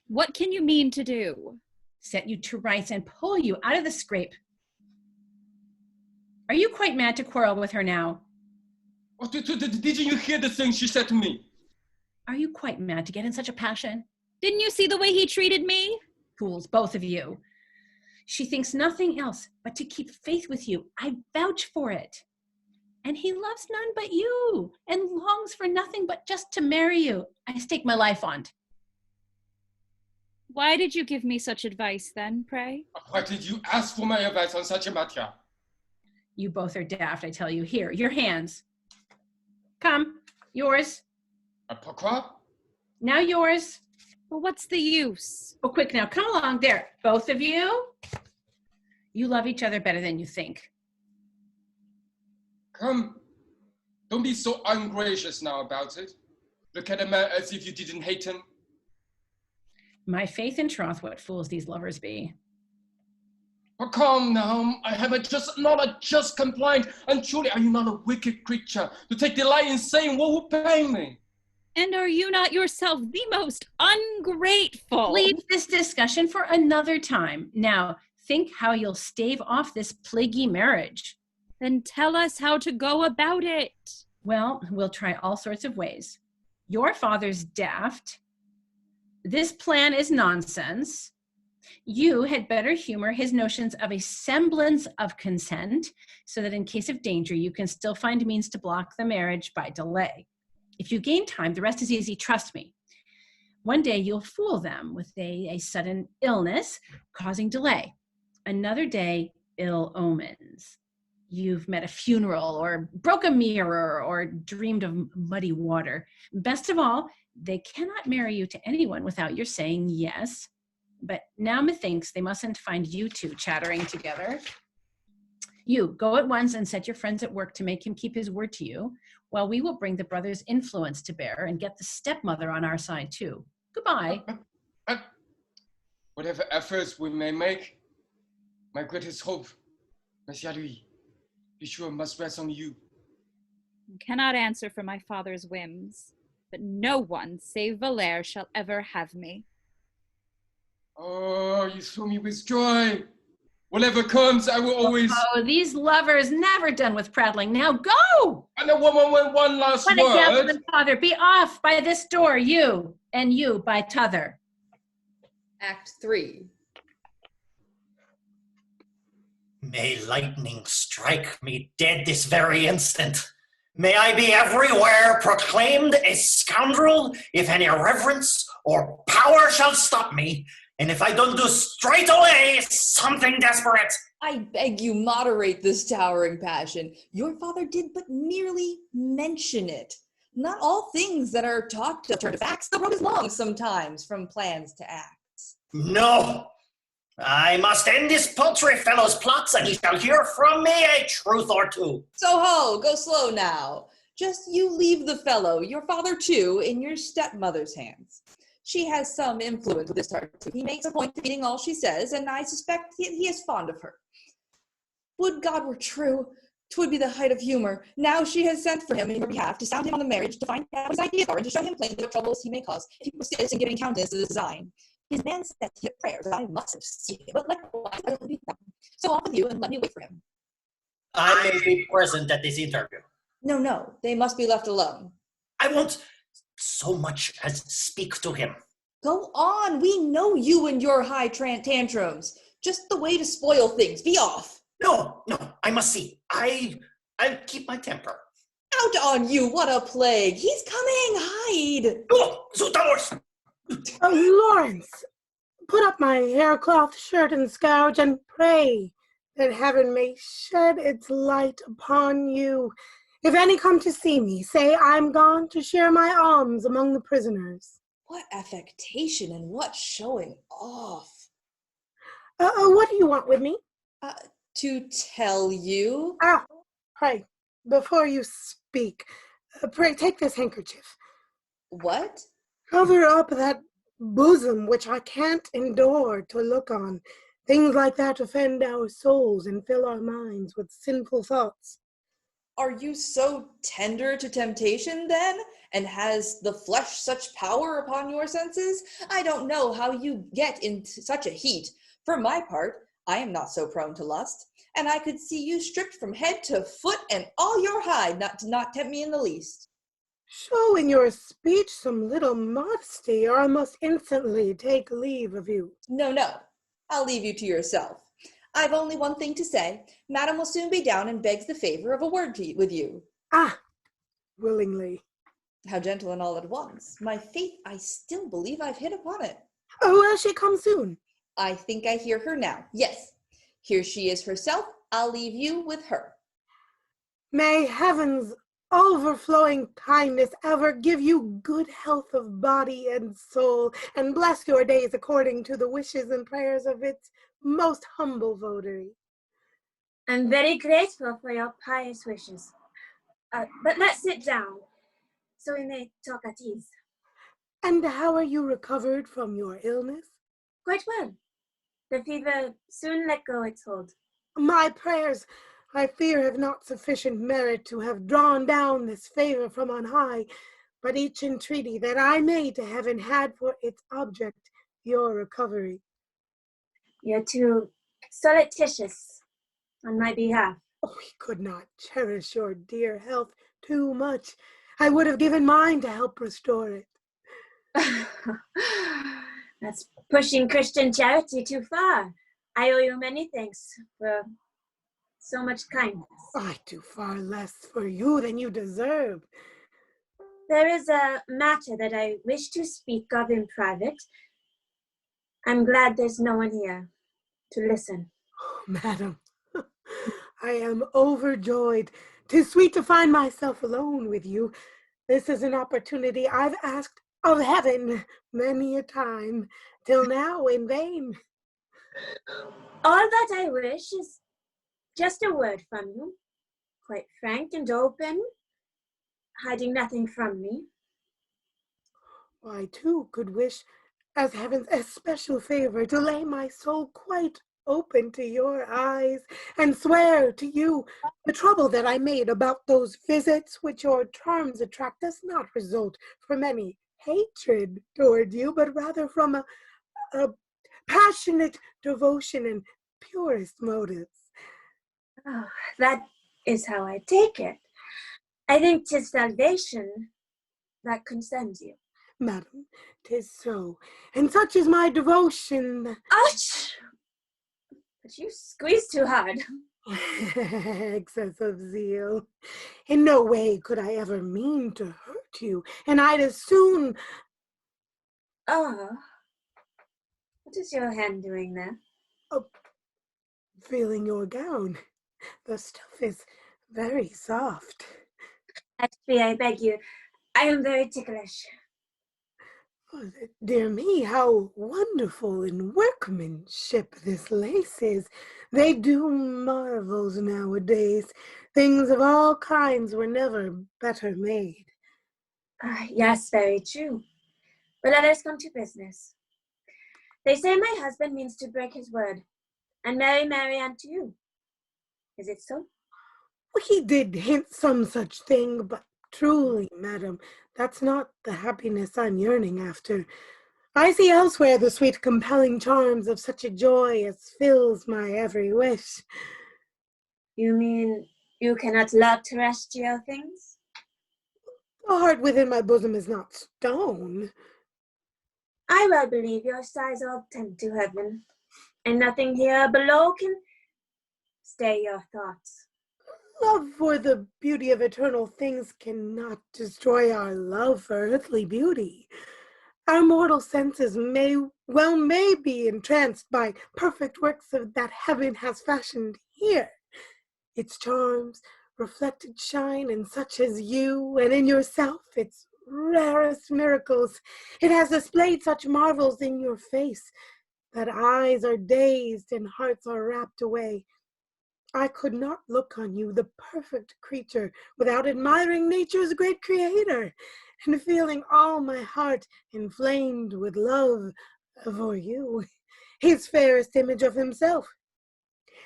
What can you mean to do? Set you to rights and pull you out of the scrape. Are you quite mad to quarrel with her now? Oh, didn't you hear the thing she said to me? Are you quite mad to get in such a passion? Didn't you see the way he treated me? Fools, both of you. She thinks nothing else but to keep faith with you. I vouch for it. And he loves none but you and longs for nothing but just to marry you. I stake my life on it. Why did you give me such advice then, pray? Why did you ask for my advice on such a matter? You both are daft, I tell you. Here, your hands. Come, yours. Pourquoi? Now yours. Well, what's the use? Oh, quick now, come along. There, both of you. You love each other better than you think. Come. Don't be so ungracious now about it. Look at him as if you didn't hate him. My faith in troth, what fools these lovers be. Oh, come now, I have not a just complaint, and truly are you not a wicked creature to take delight in saying what will pain me? And are you not yourself the most ungrateful? Leave this discussion for another time. Now, think how you'll stave off this plaguey marriage. Then tell us how to go about it. Well, we'll try all sorts of ways. Your father's daft. This plan is nonsense. You had better humor his notions of a semblance of consent so that in case of danger, you can still find means to block the marriage by delay. If you gain time, the rest is easy, trust me. One day you'll fool them with a sudden illness causing delay. Another day, ill omens. You've met a funeral or broke a mirror or dreamed of muddy water. Best of all, they cannot marry you to anyone without your saying yes. But now methinks they mustn't find you two chattering together. You go at once and set your friends at work to make him keep his word to you, while we will bring the brother's influence to bear and get the stepmother on our side too. Goodbye. Whatever efforts we may make, my greatest hope, Monsieur Louis, be sure must rest on you. I cannot answer for my father's whims, but no one save Valère shall ever have me. Oh, you fill me with joy. Whatever comes, I will always... Oh, these lovers never done with prattling. Now go! And one last What word. a devil and father, be off by this door, you, and you by t'other. Act 3. May lightning strike me dead this very instant. May I be everywhere proclaimed a scoundrel if any reverence or power shall stop me, and if I don't do straight away something desperate. I beg you moderate this towering passion. Your father did but merely mention it. Not all things that are talked of turn to facts. The road is long sometimes from plans to acts. No, I must end this paltry fellow's plots, and he shall hear from me a truth or two. So ho, go slow now. Just you leave the fellow, your father too, in your stepmother's hands. She has some influence with this Tartuffe. He makes a point of eating all she says, and I suspect he is fond of her. Would God were true, 'twould be the height of humor. Now she has sent for him in your behalf to sound him on the marriage, to find out what his ideas are, and to show him plainly what troubles he may cause if he persists in giving countenance to the design. His man said to hit prayers that I must have seen him, but likewise I will be found. So off with you, and let me wait for him. I may be present at this interview. No, they must be left alone. I won't so much as speak to him. Go on, we know you and your high tantrums. Just the way to spoil things. Be off. No, I must see. I'll keep my temper. Out on you, what a plague. He's coming, hide. Oh, Zootowers! Oh, Lawrence, put up my haircloth shirt and scourge and pray that heaven may shed its light upon you. If any come to see me, say I'm gone to share my alms among the prisoners. What affectation and what showing off. What do you want with me? To tell you. Pray, before you speak, pray take this handkerchief. What? Cover up that bosom which I can't endure to look on. Things like that offend our souls and fill our minds with sinful thoughts. Are you so tender to temptation, then? And has the flesh such power upon your senses? I don't know how you get into such a heat. For my part, I am not so prone to lust, and I could see you stripped from head to foot and all your hide not tempt me in the least. Show in your speech some little modesty, or I must instantly take leave of you. No, I'll leave you to yourself. I've only one thing to say. Madam will soon be down and begs the favor of a word with you. Willingly. How gentle and all at once. My faith, I still believe I've hit upon it. Oh, will she come soon? I think I hear her now. Yes, here she is herself. I'll leave you with her. May heaven's overflowing kindness ever give you good health of body and soul, and bless your days according to the wishes and prayers of its most humble votary. I'm very grateful for your pious wishes. But let's sit down, so we may talk at ease. And how are you recovered from your illness? Quite well. The fever soon let go its hold. My prayers, I fear, have not sufficient merit to have drawn down this favor from on high, but each entreaty that I made to heaven had for its object your recovery. You're too solicitous on my behalf. Oh, we could not cherish your dear health too much. I would have given mine to help restore it. That's pushing Christian charity too far. I owe you many thanks for so much kindness. I do far less for you than you deserve. There is a matter that I wish to speak of in private. I'm glad there's no one here to listen. Oh, madam, I am overjoyed. 'Tis sweet to find myself alone with you. This is an opportunity I've asked of heaven many a time, till now in vain. All that I wish is just a word from you, quite frank and open, hiding nothing from me. I too could wish, as heaven's especial favor, to lay my soul quite open to your eyes, and swear to you the trouble that I made about those visits which your charms attract does not result from any hatred toward you, but rather from a passionate devotion and purest motives. Oh, that is how I take it. I think 'tis salvation that concerns you. Madam, 'tis so, and such is my devotion. Ouch! But you squeeze too hard. Excess of zeal. In no way could I ever mean to hurt you, and I'd as soon. Oh, what is your hand doing there? Oh, feeling your gown. The stuff is very soft. Ashby, I beg you. I am very ticklish. Oh, dear me, how wonderful in workmanship this lace is. They do marvels nowadays. Things of all kinds were never better made. Yes, very true. But let us come to business. They say my husband means to break his word and marry Marianne to you. Is it so? Well, he did hint some such thing, but truly, madam, that's not the happiness I'm yearning after. I see elsewhere the sweet compelling charms of such a joy as fills my every wish. You mean you cannot love terrestrial things? The heart within my bosom is not stone. I well believe your sighs all tend to heaven, and nothing here below can stay your thoughts. Love for the beauty of eternal things cannot destroy our love for earthly beauty. Our mortal senses may be entranced by perfect works of that heaven has fashioned here. Its charms, reflected shine in such as you, and in yourself its rarest miracles. It has displayed such marvels in your face that eyes are dazed and hearts are rapt away. I could not look on you, the perfect creature, without admiring nature's great creator, and feeling all my heart inflamed with love for you, his fairest image of himself.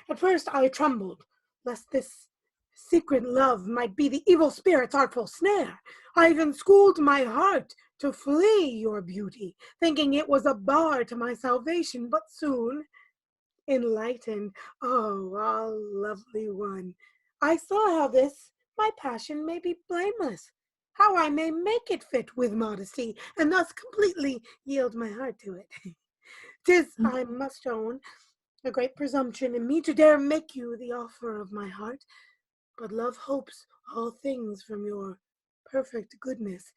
At first I trembled, lest this secret love might be the evil spirit's artful snare. I even schooled my heart to flee your beauty, thinking it was a bar to my salvation, but soon, enlightened, oh, all lovely one, I saw how this, my passion, may be blameless, how I may make it fit with modesty, and thus completely yield my heart to it. 'Tis, I must own, a great presumption in me to dare make you the offer of my heart, but love hopes all things from your perfect goodness,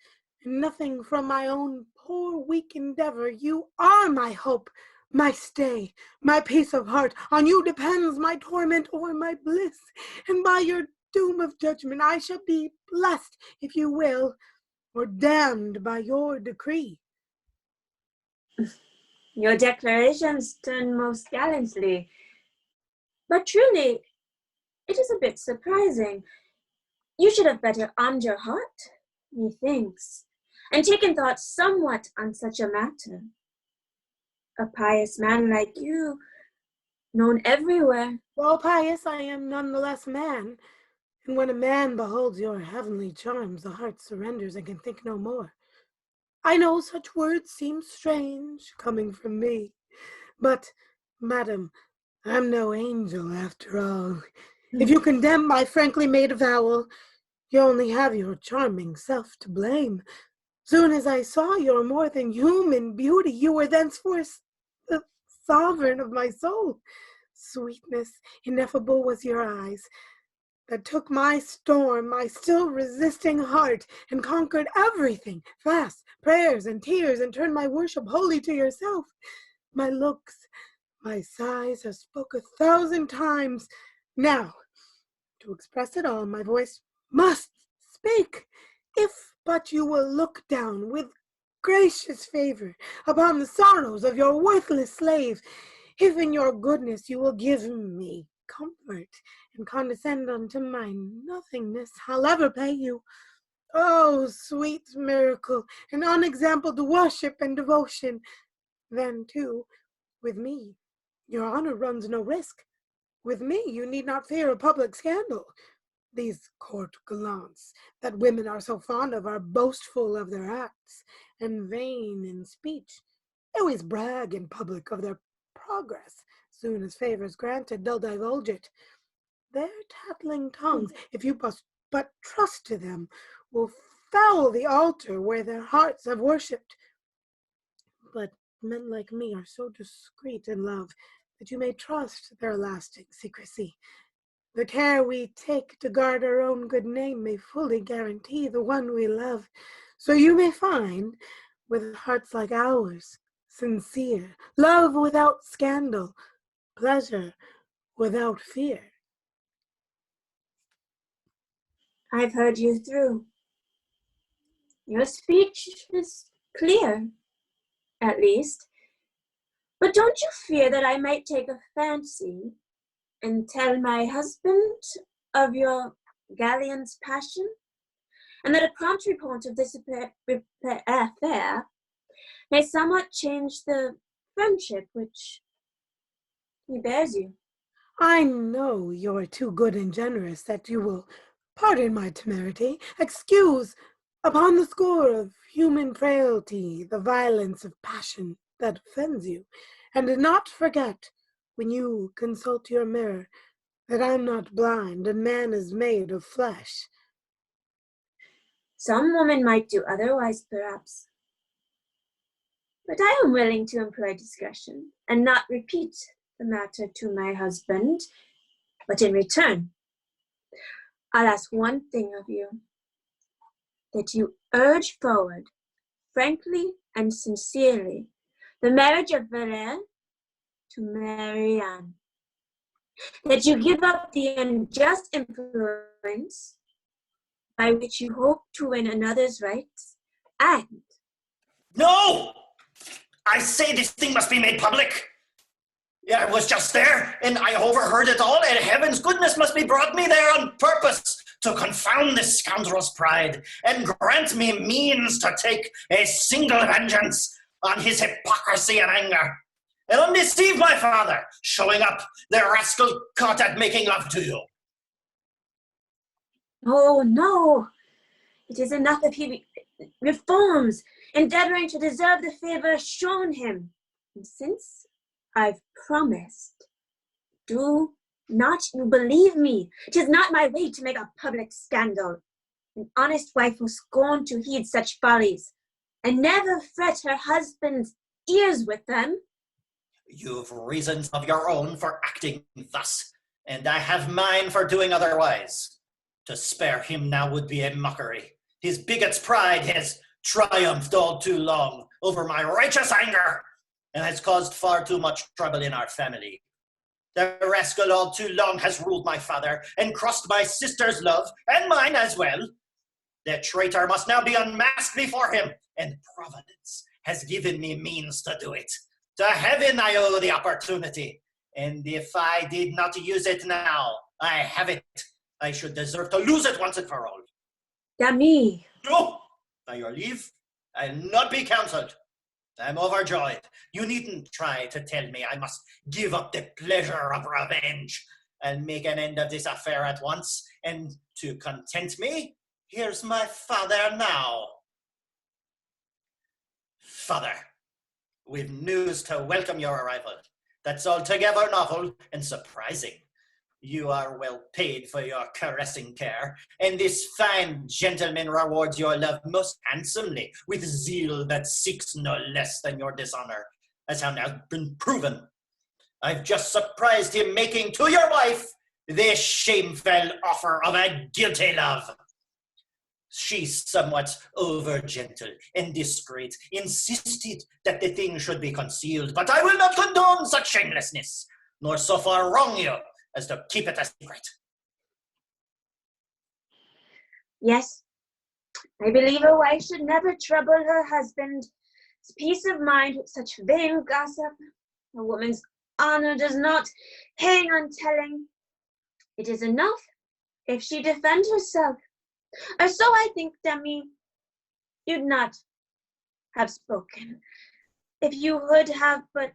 and nothing from my own poor weak endeavor. You are my hope, my stay, my peace of heart. On you depends my torment or my bliss, and by your doom of judgment I shall be blessed if you will, or damned by your decree. Your declarations turn most gallantly, but truly, it is a bit surprising. You should have better armed your heart, methinks, and taken thought somewhat on such a matter. A pious man like you, known everywhere. While pious, I am none the less man, and when a man beholds your heavenly charms, the heart surrenders and can think no more. I know such words seem strange, coming from me, but, madam, I'm no angel after all. If you condemn my frankly made avowal, you only have your charming self to blame. Soon as I saw your more than human beauty, you were thenceforth the sovereign of my soul. Sweetness ineffable was your eyes, that took my storm, my still resisting heart, and conquered everything, fasts, prayers, and tears, and turned my worship wholly to yourself. My looks, my sighs have spoke 1,000 times. Now, to express it all, my voice must speak, if but you will look down with gracious favor upon the sorrows of your worthless slave, if in your goodness you will give me comfort and condescend unto my nothingness, I'll ever pay you. Oh, sweet miracle, an unexampled worship and devotion. Then, too, with me, your honor runs no risk. With me, you need not fear a public scandal. These court gallants that women are so fond of are boastful of their acts and vain in speech. They always brag in public of their progress. Soon as favors granted, they'll divulge it. Their tattling tongues, if you but trust to them, will foul the altar where their hearts have worshipped. But men like me are so discreet in love that you may trust their lasting secrecy. The care we take to guard our own good name may fully guarantee the one we love. So you may find, with hearts like ours, sincere, love without scandal, pleasure without fear. I've heard you through. Your speech is clear, at least. But don't you fear that I might take a fancy and tell my husband of your gallant's passion, and that a prompt report of this affair may somewhat change the friendship which he bears you? I know you're too good and generous that you will pardon my temerity, excuse, upon the score of human frailty, the violence of passion that offends you, and do not forget, when you consult your mirror, that I'm not blind, and man is made of flesh. Some women might do otherwise, perhaps. But I am willing to employ discretion and not repeat the matter to my husband. But in return, I'll ask one thing of you, that you urge forward, frankly and sincerely, the marriage of Valère to Marianne. That you give up the unjust influence by which you hope to win another's rights, and... No! I say this thing must be made public. Yeah, I was just there, and I overheard it all, and heaven's goodness must be brought me there on purpose to confound this scoundrel's pride, and grant me means to take a single vengeance on his hypocrisy and anger, and undeceive my father, showing up the rascal caught at making love to you. Oh, no! It is enough if he reforms, endeavoring to deserve the favor shown him. And since I've promised, do not you believe me? 'Tis not my way to make a public scandal. An honest wife will scorn to heed such follies, and never fret her husband's ears with them. You've reasons of your own for acting thus, and I have mine for doing otherwise. To spare him now would be a mockery. His bigot's pride, his triumphed all too long over my righteous anger and has caused far too much trouble in our family. The rascal all too long has ruled my father and crossed my sister's love, and mine as well. The traitor must now be unmasked before him, and Providence has given me means to do it. To heaven I owe the opportunity, and if I did not use it now, I have it. I should deserve to lose it once and for all. Dami. No! By your leave, I'll not be counseled. I'm overjoyed. You needn't try to tell me I must give up the pleasure of revenge. I'll make an end of this affair at once, and to content me, here's my father now. Father, we've news to welcome your arrival. That's altogether novel and surprising. You are well paid for your caressing care, and this fine gentleman rewards your love most handsomely, with zeal that seeks no less than your dishonor, as has now been proven. I've just surprised him making to your wife this shameful offer of a guilty love. She's somewhat over-gentle and discreet, insisted that the thing should be concealed, but I will not condone such shamelessness, nor so far wrong you as to keep it a secret. Yes, I believe a wife should never trouble her husband's peace of mind with such vain gossip. A woman's honor does not hang on telling. It is enough if she defend herself. Or so I think, Demi. You'd not have spoken if you would have but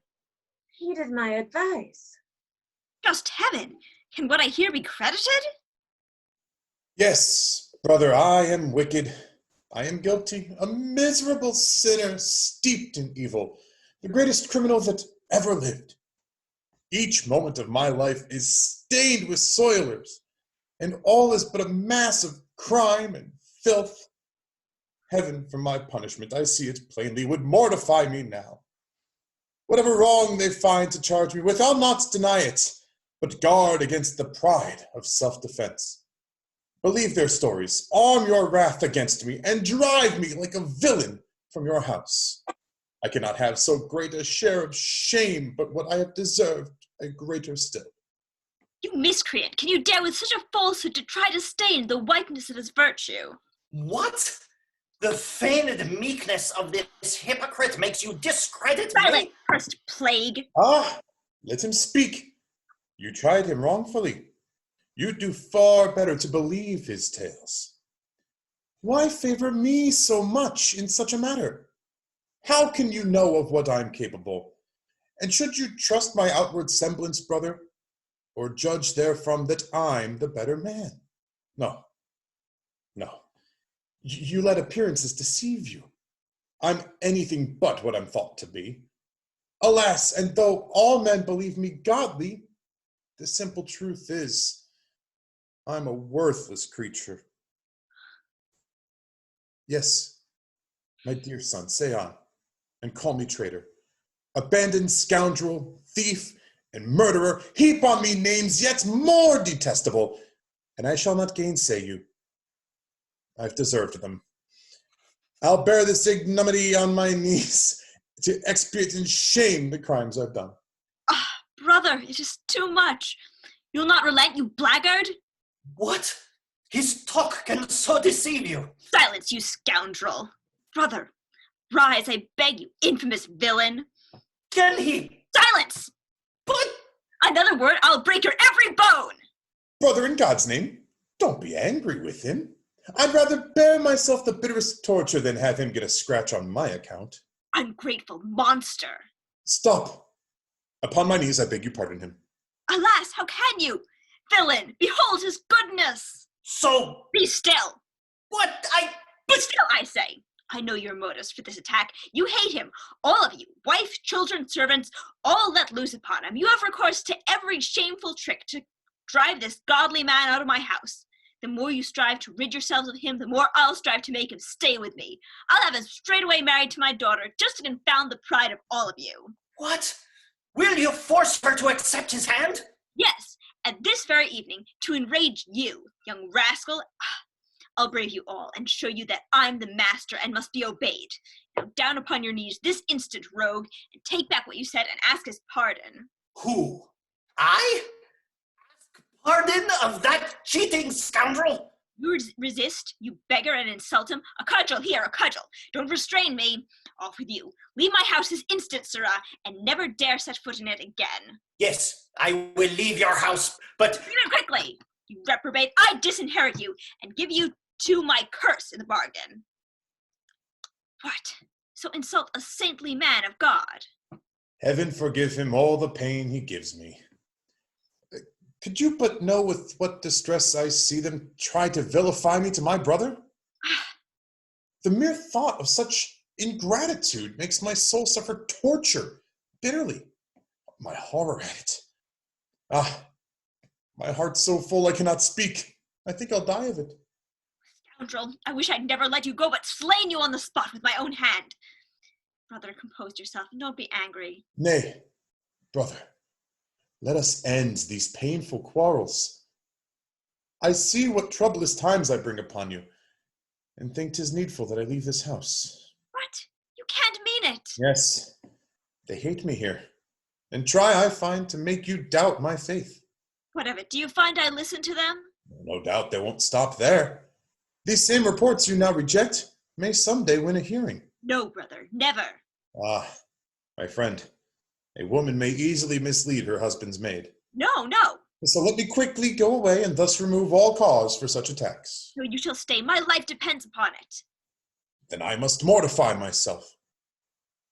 heeded my advice. Just heaven! Can what I hear be credited? Yes, brother, I am wicked. I am guilty, a miserable sinner steeped in evil, the greatest criminal that ever lived. Each moment of my life is stained with soilers, and all is but a mass of crime and filth. Heaven, for my punishment, I see it plainly, would mortify me now. Whatever wrong they find to charge me with, I'll not deny it, but guard against the pride of self-defense. Believe their stories, arm your wrath against me, and drive me like a villain from your house. I cannot have so great a share of shame, but what I have deserved, a greater still. You miscreant! Can you dare with such a falsehood to try to stain the whiteness of his virtue? What? The feigned meekness of this hypocrite makes you discredit Silent, me? cursed plague! Ah, let him speak. You tried him wrongfully. You'd do far better to believe his tales. Why favor me so much in such a matter? How can you know of what I'm capable? And should you trust my outward semblance, brother, or judge therefrom that I'm the better man? No. You let appearances deceive you. I'm anything but what I'm thought to be. Alas, and though all men believe me godly, the simple truth is, I'm a worthless creature. Yes, my dear son, say on, and call me traitor. Abandoned scoundrel, thief, and murderer, heap on me names yet more detestable, and I shall not gainsay you. I've deserved them. I'll bear this ignominy on my knees to expiate in shame the crimes I've done. Ah, brother, it is too much. You'll not relent, you blackguard? What? His talk can so deceive you. Silence, you scoundrel. Brother, rise, I beg you, infamous villain. Can he? Silence! But... Another word, I'll break your every bone! Brother, in God's name, don't be angry with him. I'd rather bear myself the bitterest torture than have him get a scratch on my account. Ungrateful monster. Stop. Upon my knees, I beg you pardon him. Alas, how can you? Villain, behold his goodness. So... Be still. What? Be still, I say. I know your motives for this attack. You hate him. All of you, wife, children, servants, all let loose upon him. You have recourse to every shameful trick to drive this godly man out of my house. The more you strive to rid yourselves of him, the more I'll strive to make him stay with me. I'll have him straightway married to my daughter, just to confound the pride of all of you. What? Will you force her to accept his hand? Yes, and this very evening, to enrage you, young rascal, I'll brave you all and show you that I'm the master and must be obeyed. Now down upon your knees this instant, rogue, and take back what you said and ask his pardon. Who? I? Ask pardon of that cheating scoundrel? You resist, you beggar, and insult him. A cudgel here, a cudgel. Don't restrain me. Off with you. Leave my house this instant, sirrah, and never dare set foot in it again. Yes, I will leave your house, but... Leave it quickly! You reprobate, I disinherit you, and give you to my curse in the bargain. What? So insult a saintly man of God? Heaven forgive him all the pain he gives me. Could you but know with what distress I see them try to vilify me to my brother? The mere thought of such ingratitude makes my soul suffer torture bitterly. My horror at it. My heart's so full I cannot speak. I think I'll die of it. Scoundrel, I wish I'd never let you go, but slain you on the spot with my own hand. Brother, compose yourself and don't be angry. Nay, brother, let us end these painful quarrels. I see what troublous times I bring upon you, and think 'tis needful that I leave this house. What? You can't mean it. Yes, they hate me here, and try, I find, to make you doubt my faith. What of it? Do you find I listen to them? No doubt they won't stop there. These same reports you now reject may someday win a hearing. No, brother, never. My friend, a woman may easily mislead her husband's maid. No, no. So let me quickly go away and thus remove all cause for such attacks. No, you shall stay. My life depends upon it. Then I must mortify myself.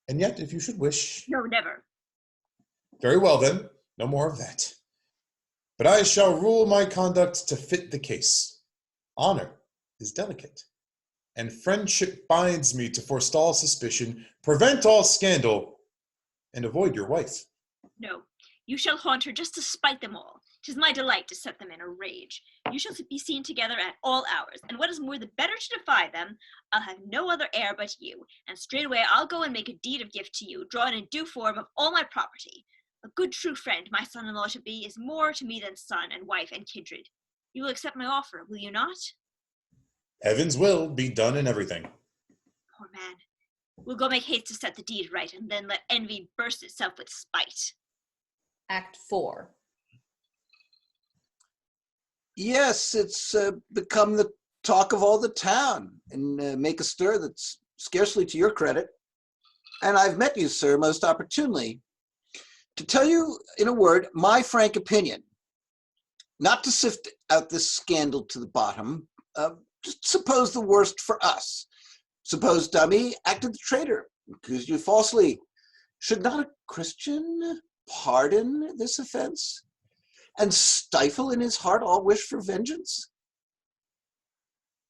And yet, if you should wish... No, never. Very well then, no more of that. But I shall rule my conduct to fit the case. Honor is delicate, and friendship binds me to forestall suspicion, prevent all scandal, and avoid your wife. No, you shall haunt her just to spite them all. 'Tis my delight to set them in a rage. You shall be seen together at all hours, and what is more, the better to defy them, I'll have no other heir but you, and straightway I'll go and make a deed of gift to you, drawn in due form of all my property. A good true friend my son-in-law to be is more to me than son and wife and kindred. You will accept my offer, will you not? Heaven's will be done in everything. Poor man. We'll go make haste to set the deed right, and then let envy burst itself with spite. Act 4. Yes, it's become the talk of all the town, and make a stir that's scarcely to your credit. And I've met you, sir, most opportunely, to tell you, in a word, my frank opinion. Not to sift out this scandal to the bottom, just suppose the worst for us. Suppose Dummy acted the traitor, accused you falsely. Should not a Christian pardon this offense and stifle in his heart all wish for vengeance?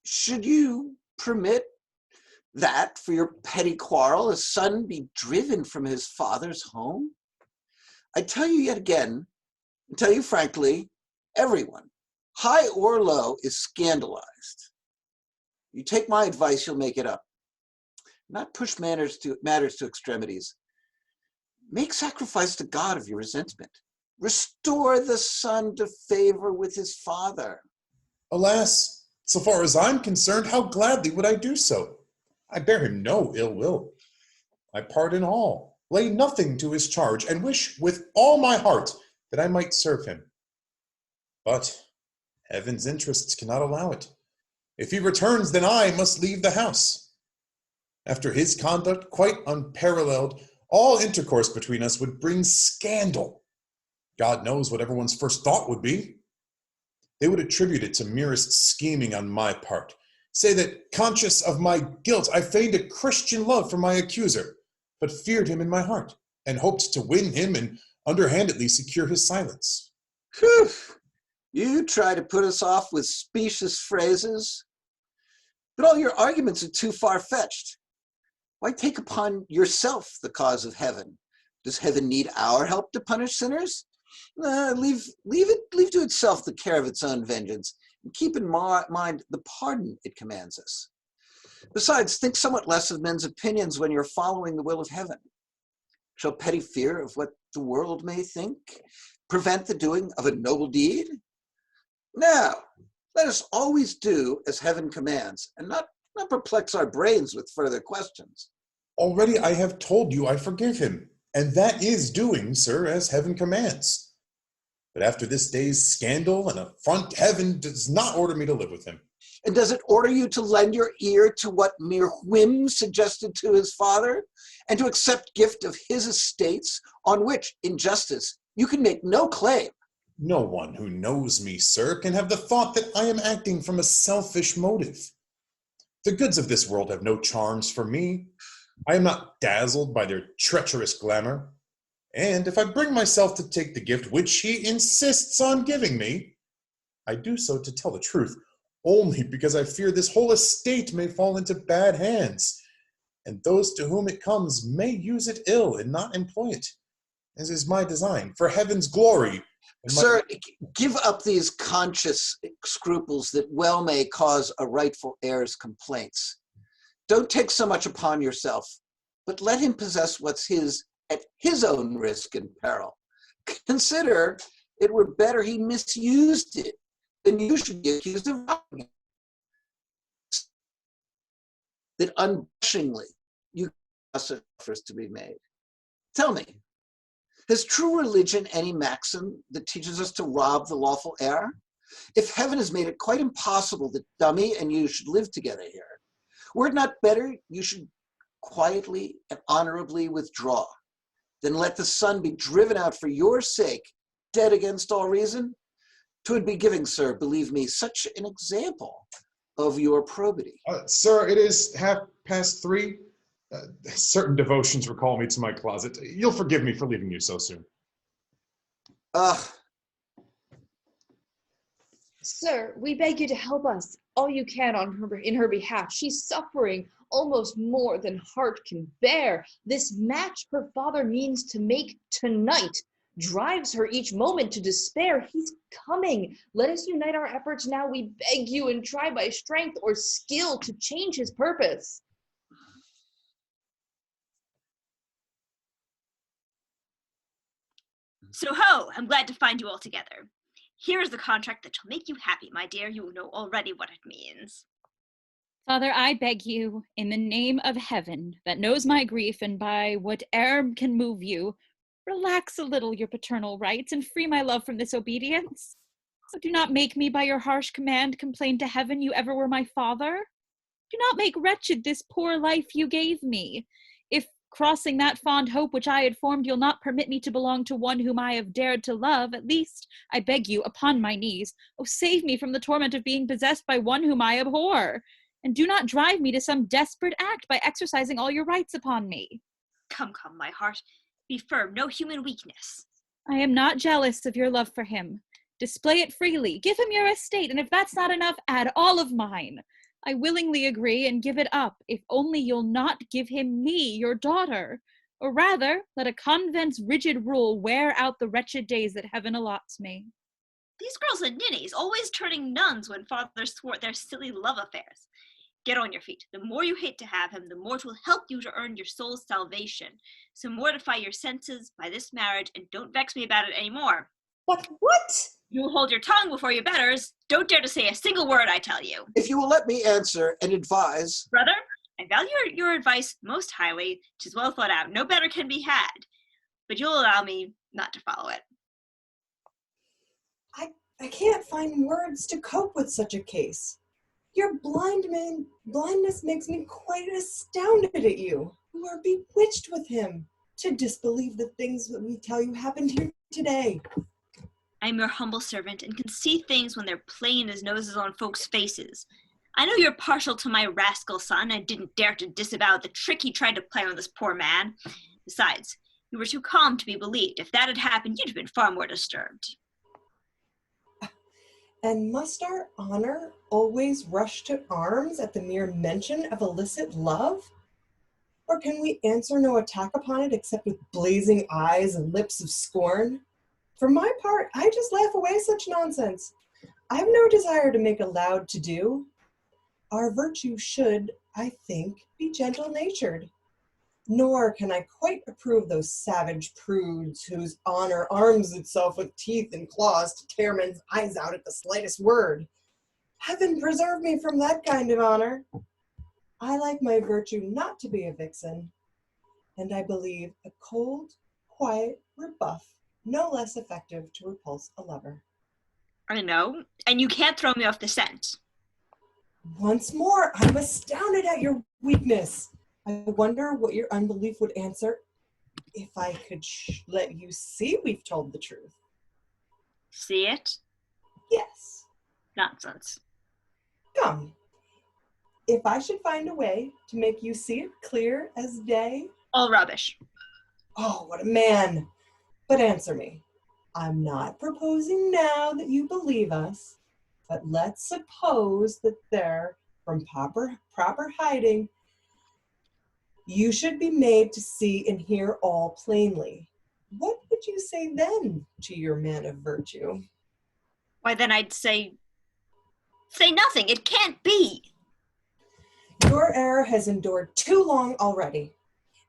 Should you permit that for your petty quarrel a son be driven from his father's home? I tell you yet again, and tell you frankly, everyone, high or low, is scandalized. You take my advice, you'll make it up. Not push matters to extremities. Make sacrifice to God of your resentment. Restore the son to favor with his father. Alas, so far as I'm concerned, how gladly would I do so? I bear him no ill will. I pardon all, lay nothing to his charge, and wish with all my heart that I might serve him. But heaven's interests cannot allow it. If he returns, then I must leave the house. After his conduct, quite unparalleled, all intercourse between us would bring scandal. God knows what everyone's first thought would be. They would attribute it to merest scheming on my part, say that, conscious of my guilt, I feigned a Christian love for my accuser, but feared him in my heart, and hoped to win him and underhandedly secure his silence. Whew! You try to put us off with specious phrases, but all your arguments are too far-fetched. Why take upon yourself the cause of heaven? Does heaven need our help to punish sinners? Leave to itself the care of its own vengeance, and keep in mind the pardon it commands us. Besides, think somewhat less of men's opinions when you're following the will of heaven. Shall petty fear of what the world may think prevent the doing of a noble deed? No, Let us always do as heaven commands, and not perplex our brains with further questions. Already I have told you I forgive him, and that is doing, sir, as heaven commands. But after this day's scandal and affront, heaven does not order me to live with him. And does it order you to lend your ear to what mere whim suggested to his father, and to accept gift of his estates, on which, in justice, you can make no claim? No one who knows me, sir, can have the thought that I am acting from a selfish motive. The goods of this world have no charms for me. I am not dazzled by their treacherous glamour. And if I bring myself to take the gift which he insists on giving me, I do so, to tell the truth, only because I fear this whole estate may fall into bad hands, and those to whom it comes may use it ill and not employ it, as is my design, for heaven's glory. Sir, give up these conscious scruples that well may cause a rightful heir's complaints. Don't take so much upon yourself, but let him possess what's his at his own risk and peril. Consider it were better he misused it than you should be accused of robbing it. That unblushingly you cause offers to be made. Tell me, has true religion any maxim that teaches us to rob the lawful heir? If heaven has made it quite impossible that dummy and you should live together here, were it not better you should quietly and honorably withdraw, than let the son be driven out for your sake, dead against all reason? 'Twould be giving, sir, believe me, such an example of your probity. Sir, it is 3:30. Certain devotions recall me to my closet. You'll forgive me for leaving you so soon. Sir, we beg you to help us all you can in her behalf. She's suffering almost more than heart can bear. This match her father means to make tonight drives her each moment to despair. He's coming. Let us unite our efforts now, we beg you, and try by strength or skill to change his purpose. So ho, I'm glad to find you all together. Here is the contract that shall make you happy, my dear. You know already what it means. Father, I beg you, in the name of heaven, that knows my grief, and by whate'er can move you, relax a little your paternal rights, and free my love from this obedience. So do not make me by your harsh command complain to heaven you ever were my father. Do not make wretched this poor life you gave me. If, crossing that fond hope which I had formed, you'll not permit me to belong to one whom I have dared to love, at least, I beg you, upon my knees, oh, save me from the torment of being possessed by one whom I abhor, and do not drive me to some desperate act by exercising all your rights upon me. Come, my heart, be firm, no human weakness. I am not jealous of your love for him. Display it freely, give him your estate, and if that's not enough, add all of mine. I willingly agree and give it up, if only you'll not give him me, your daughter. Or rather, let a convent's rigid rule wear out the wretched days that heaven allots me. These girls are ninnies, always turning nuns when fathers thwart their silly love affairs. Get on your feet. The more you hate to have him, the more it will help you to earn your soul's salvation. So mortify your senses by this marriage, and don't vex me about it anymore. What? You'll hold your tongue before your betters. Don't dare to say a single word, I tell you. If you will let me answer and advise. Brother, I value your advice most highly. 'Tis well thought out. No better can be had. But you'll allow me not to follow it. I can't find words to cope with such a case. Your blindness makes me quite astounded at you, who are bewitched with him, to disbelieve the things that we tell you happened here today. I am your humble servant, and can see things when they're plain as noses on folks' faces. I know you're partial to my rascal son, and didn't dare to disavow the trick he tried to play on this poor man. Besides, you were too calm to be believed. If that had happened, you'd have been far more disturbed. And must our honor always rush to arms at the mere mention of illicit love? Or can we answer no attack upon it except with blazing eyes and lips of scorn? For my part, I just laugh away such nonsense. I have no desire to make a loud to-do. Our virtue should, I think, be gentle-natured. Nor can I quite approve those savage prudes whose honor arms itself with teeth and claws to tear men's eyes out at the slightest word. Heaven preserve me from that kind of honor. I like my virtue not to be a vixen, and I believe a cold, quiet rebuff no less effective to repulse a lover. I know, and you can't throw me off the scent. Once more, I'm astounded at your weakness. I wonder what your unbelief would answer if I could let you see we've told the truth. See it? Yes. Nonsense. Come. If I should find a way to make you see it clear as day. All rubbish. Oh, what a man. But answer me. I'm not proposing now that you believe us, but let's suppose that there, from proper hiding, you should be made to see and hear all plainly. What would you say then to your man of virtue? Why, then I'd say nothing. It can't be. Your error has endured too long already,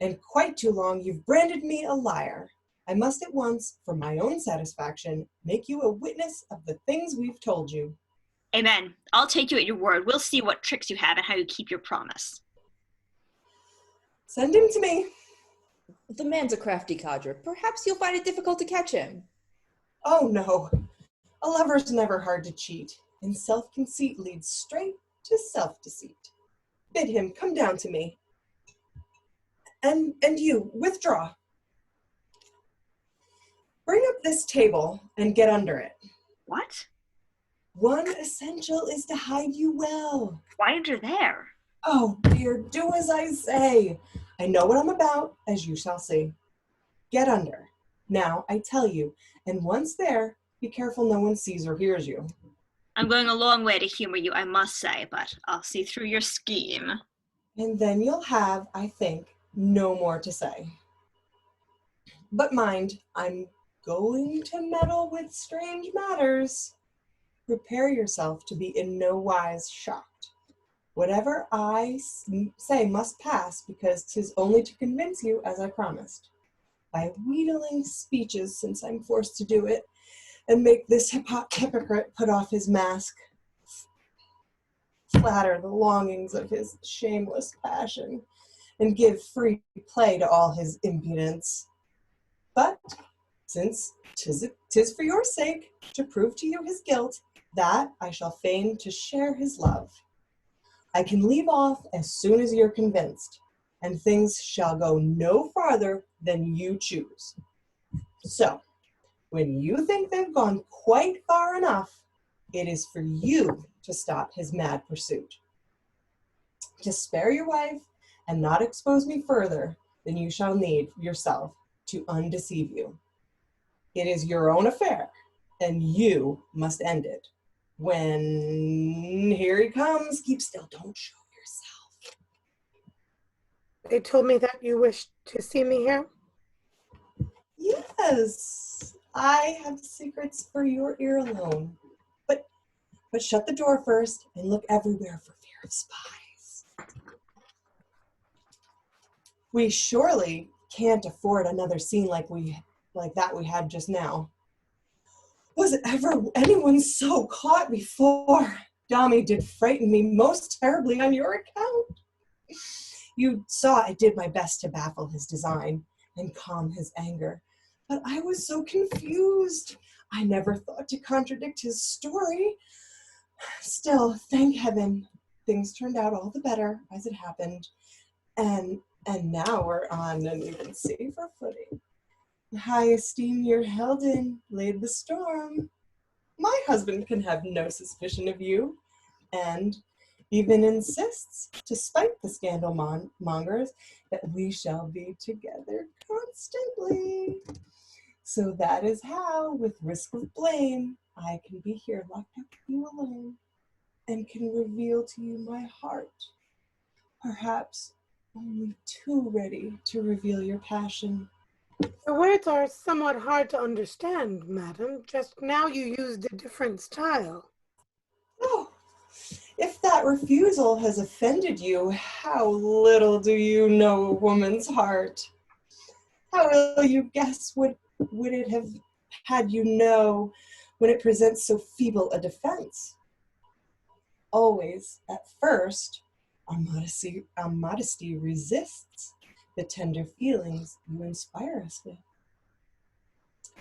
and quite too long you've branded me a liar. I must at once, for my own satisfaction, make you a witness of the things we've told you. Amen. I'll take you at your word. We'll see what tricks you have and how you keep your promise. Send him to me. The man's a crafty codger. Perhaps you'll find it difficult to catch him. Oh no, a lover's never hard to cheat, and self-conceit leads straight to self-deceit. Bid him come down to me. And you, withdraw. Bring up this table and get under it. What? One essential is to hide you well. Why under there? Oh dear, do as I say. I know what I'm about, as you shall see. Get under. Now, I tell you, and once there, be careful no one sees or hears you. I'm going a long way to humor you, I must say, but I'll see through your scheme. And then you'll have, I think, no more to say. But mind, I'm going to meddle with strange matters. Prepare yourself to be in no wise shocked. Whatever I say must pass, because 'tis only to convince you, as I promised, by wheedling speeches, since I'm forced to do it, and make this hypocrite put off his mask, flatter the longings of his shameless passion, and give free play to all his impudence. But since 'tis for your sake to prove to you his guilt, that I shall feign to share his love. I can leave off as soon as you're convinced, and things shall go no farther than you choose. So, when you think they've gone quite far enough, it is for you to stop his mad pursuit. To spare your wife and not expose me further than you shall need yourself to undeceive you. It is your own affair, and you must end it. When here he comes, keep still, don't show yourself. They told me that you wished to see me here. Yes, I have secrets for your ear alone. But shut the door first and look everywhere for fear of spies. We surely can't afford another scene like that we had just now. Was it ever anyone so caught before? Dami did frighten me most terribly on your account. You saw I did my best to baffle his design and calm his anger, but I was so confused. I never thought to contradict his story. Still, thank heaven, things turned out all the better as it happened, and now we're on an even safer footing. High esteem you're held in, laid the storm. My husband can have no suspicion of you, and even insists, to spite the scandal mongers, that we shall be together constantly. So that is how, with risk of blame, I can be here locked up with you alone, and can reveal to you my heart, perhaps only too ready to reveal your passion. The words are somewhat hard to understand, madam. Just now you used a different style. Oh, if that refusal has offended you, how little do you know a woman's heart? How will you guess what would it have had you know when it presents so feeble a defense? always, at first, our modesty resists the tender feelings you inspire us with.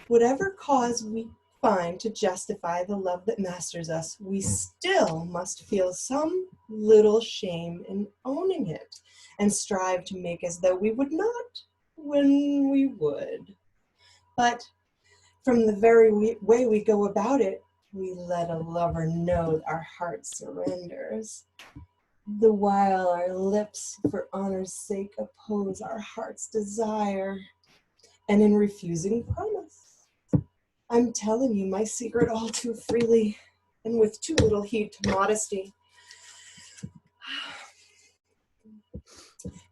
Whatever cause we find to justify the love that masters us, we still must feel some little shame in owning it and strive to make as though we would not when we would. But from the very way we go about it, we let a lover know our heart surrenders, the while our lips, for honor's sake, oppose our heart's desire, and in refusing promise. I'm telling you my secret all too freely, and with too little heed to modesty.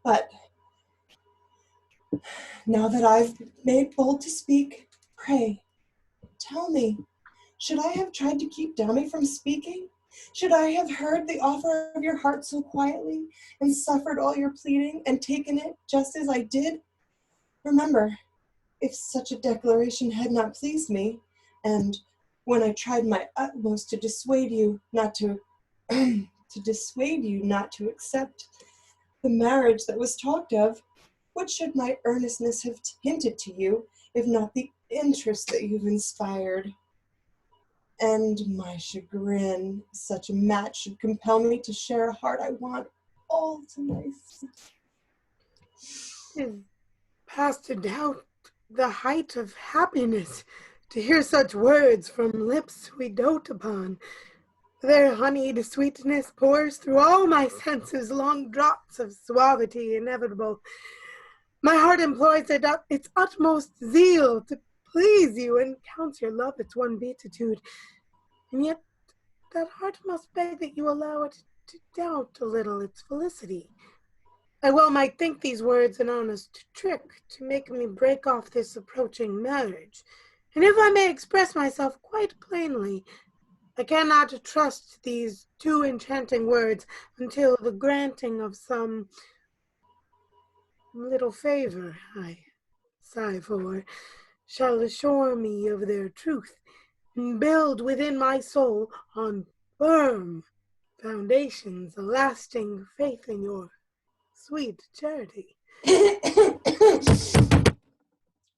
But now that I've made bold to speak, pray, tell me, should I have tried to keep Dami from speaking? Should I have heard the offer of your heart so quietly and suffered all your pleading and taken it just as I did? Remember, if such a declaration had not pleased me, and when I tried my utmost to dissuade you not to accept the marriage that was talked of, what should my earnestness have hinted to you, if not the interest that you've inspired? And my chagrin, such a match should compel me to share a heart I want all to myself. Is past a doubt the height of happiness to hear such words from lips we dote upon. Their honeyed sweetness pours through all my senses, long draughts of suavity inevitable. My heart employs its utmost zeal to please you, and counts your love its one beatitude. And yet that heart must beg that you allow it to doubt a little its felicity. I well might think these words an honest trick to make me break off this approaching marriage. And if I may express myself quite plainly, I cannot trust these two enchanting words until the granting of some little favor I sigh for shall assure me of their truth and build within my soul on firm foundations a lasting faith in your sweet charity.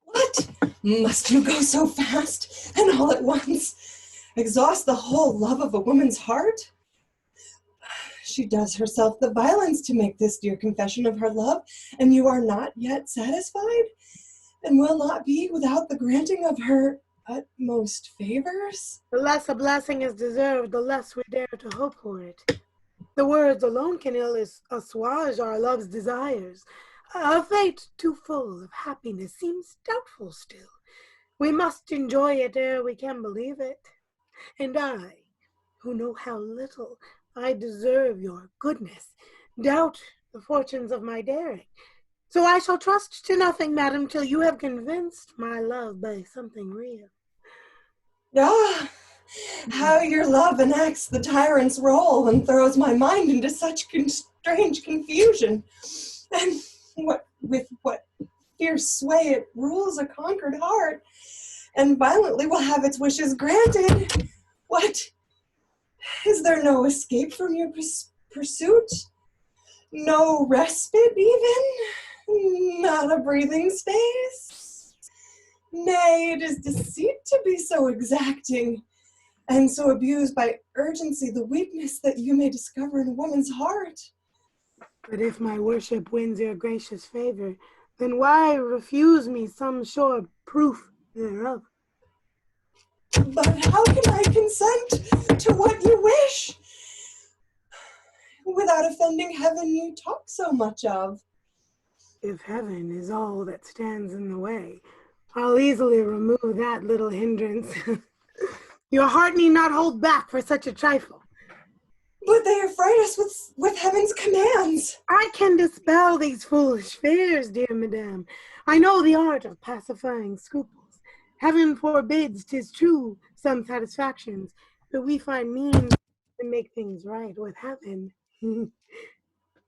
What? Must you go so fast and all at once? Exhaust the whole love of a woman's heart? She does herself the violence to make this dear confession of her love, and you are not yet satisfied, and will not be without the granting of her utmost favors? The less a blessing is deserved, the less we dare to hope for it. The words alone can ill assuage our love's desires. A fate too full of happiness seems doubtful still. We must enjoy it ere we can believe it. And I, who know how little I deserve your goodness, doubt the fortunes of my daring. So I shall trust to nothing, madam, till you have convinced my love by something real. Ah, how your love enacts the tyrant's role and throws my mind into such strange confusion. And with what fierce sway it rules a conquered heart, and violently will have its wishes granted. What? Is there no escape from your pursuit? No respite even? Not a breathing space? Nay, it is deceit to be so exacting, and so abuse by urgency the weakness that you may discover in a woman's heart. But if my worship wins your gracious favor, then why refuse me some sure proof thereof? But how can I consent to what you wish? Without offending heaven you talk so much of. If heaven is all that stands in the way, I'll easily remove that little hindrance. Your heart need not hold back for such a trifle. But they affright us with heaven's commands. I can dispel these foolish fears, dear madame. I know the art of pacifying scruples. Heaven forbids, 'tis true, some satisfactions, but we find means to make things right with heaven.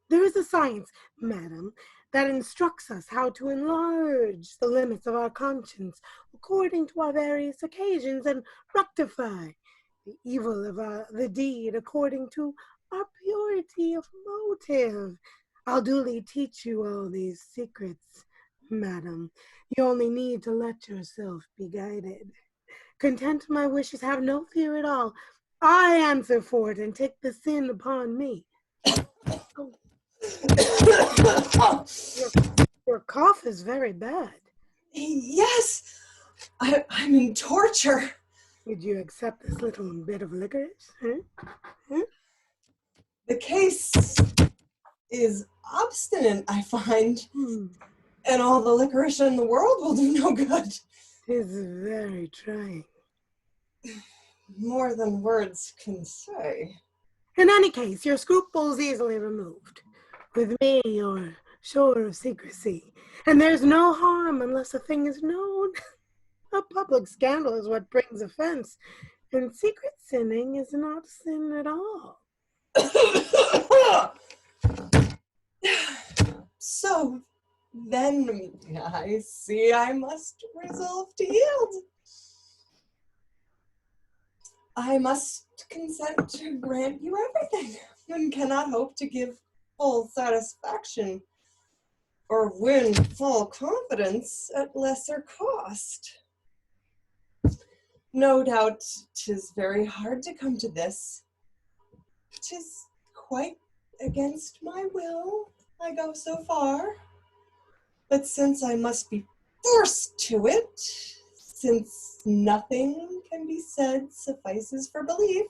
There is a science, madam, that instructs us how to enlarge the limits of our conscience according to our various occasions and rectify the evil of the deed according to our purity of motive. I'll duly teach you all these secrets, madam. You only need to let yourself be guided. Content my wishes, have no fear at all. I answer for it and take the sin upon me. Oh. Your cough is very bad. Yes, I'm in torture. Would you accept this little bit of licorice? Huh? The case is obstinate, I find. And all the licorice in the world will do no good. 'Tis very trying. More than words can say. In any case, your scruples easily removed. With me, you're sure of secrecy. And there's no harm unless a thing is known. A public scandal is what brings offense. And secret sinning is not sin at all. So, then I see I must resolve to yield. I must consent to grant you everything and cannot hope to give full satisfaction or win full confidence at lesser cost. No doubt 'tis very hard to come to this. 'Tis quite against my will I go so far. But since I must be forced to it, since nothing can be said suffices for belief,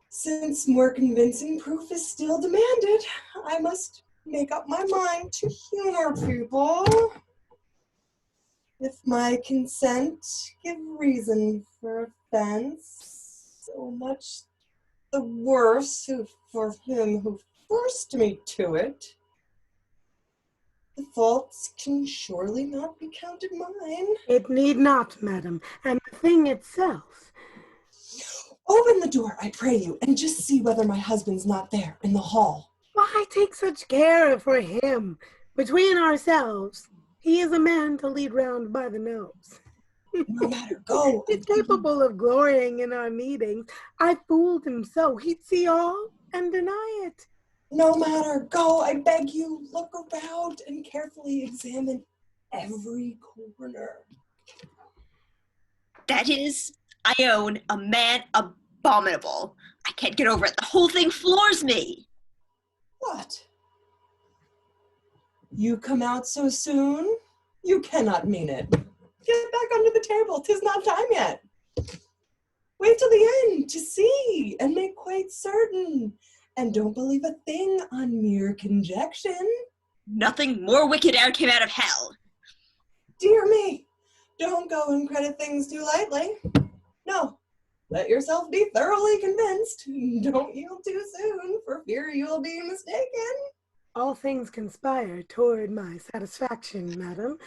since more convincing proof is still demanded, I must make up my mind to humor people. If my consent give reason for offense, so much the worse for him who forced me to it. The faults can surely not be counted mine. It need not, madam, and the thing itself. Open the door, I pray you, and just see whether my husband's not there in the hall. Why take such care for him? Between ourselves, he is a man to lead round by the nose. No matter, go. He's capable of glorying in our meetings. I fooled him so he'd see all and deny it. No matter, go, I beg you, look around and carefully examine every corner. That is, I own, a man abominable. I can't get over it. The whole thing floors me. What? You come out so soon? You cannot mean it. Get back under the table. 'Tis not time yet. Wait till the end to see and make quite certain. And don't believe a thing on mere conjecture. Nothing more wicked e'er came out of hell. Dear me, don't go and credit things too lightly. No, let yourself be thoroughly convinced. Don't yield too soon, for fear you'll be mistaken. All things conspire toward my satisfaction, madam.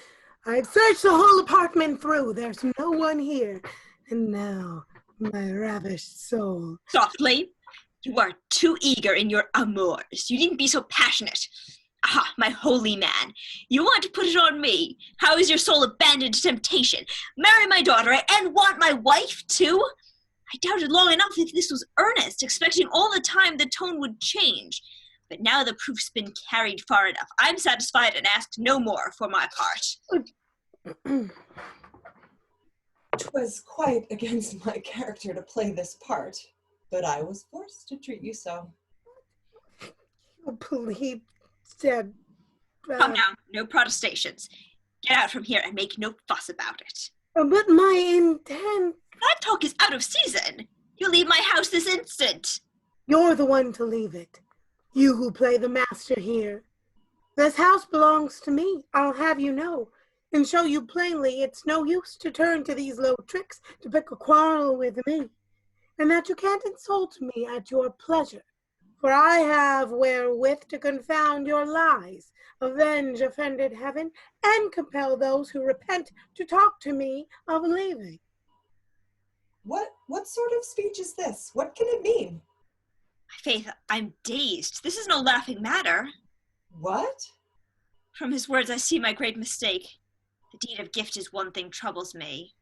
I've searched the whole apartment through. There's no one here. And now, my ravished soul. Softly. You are too eager in your amours. You needn't be so passionate. Aha, my holy man. You want to put it on me. How is your soul abandoned to temptation? Marry my daughter and want my wife too? I doubted long enough if this was earnest, expecting all the time the tone would change. But now the proof's been carried far enough. I'm satisfied and ask no more for my part. 'Twas quite against my character to play this part, but I was forced to treat you so. You believe said. Come now, no protestations. Get out from here and make no fuss about it. But my intent. That talk is out of season. You leave my house this instant. You're the one to leave it. You who play the master here. This house belongs to me, I'll have you know, and show you plainly it's no use to turn to these low tricks to pick a quarrel with me, and that you can't insult me at your pleasure, for I have wherewith to confound your lies, avenge offended heaven, and compel those who repent to talk to me of leaving. What sort of speech is this? What can it mean? Faith, I'm dazed. This is no laughing matter. What? From his words, I see my great mistake. The deed of gift is one thing troubles me.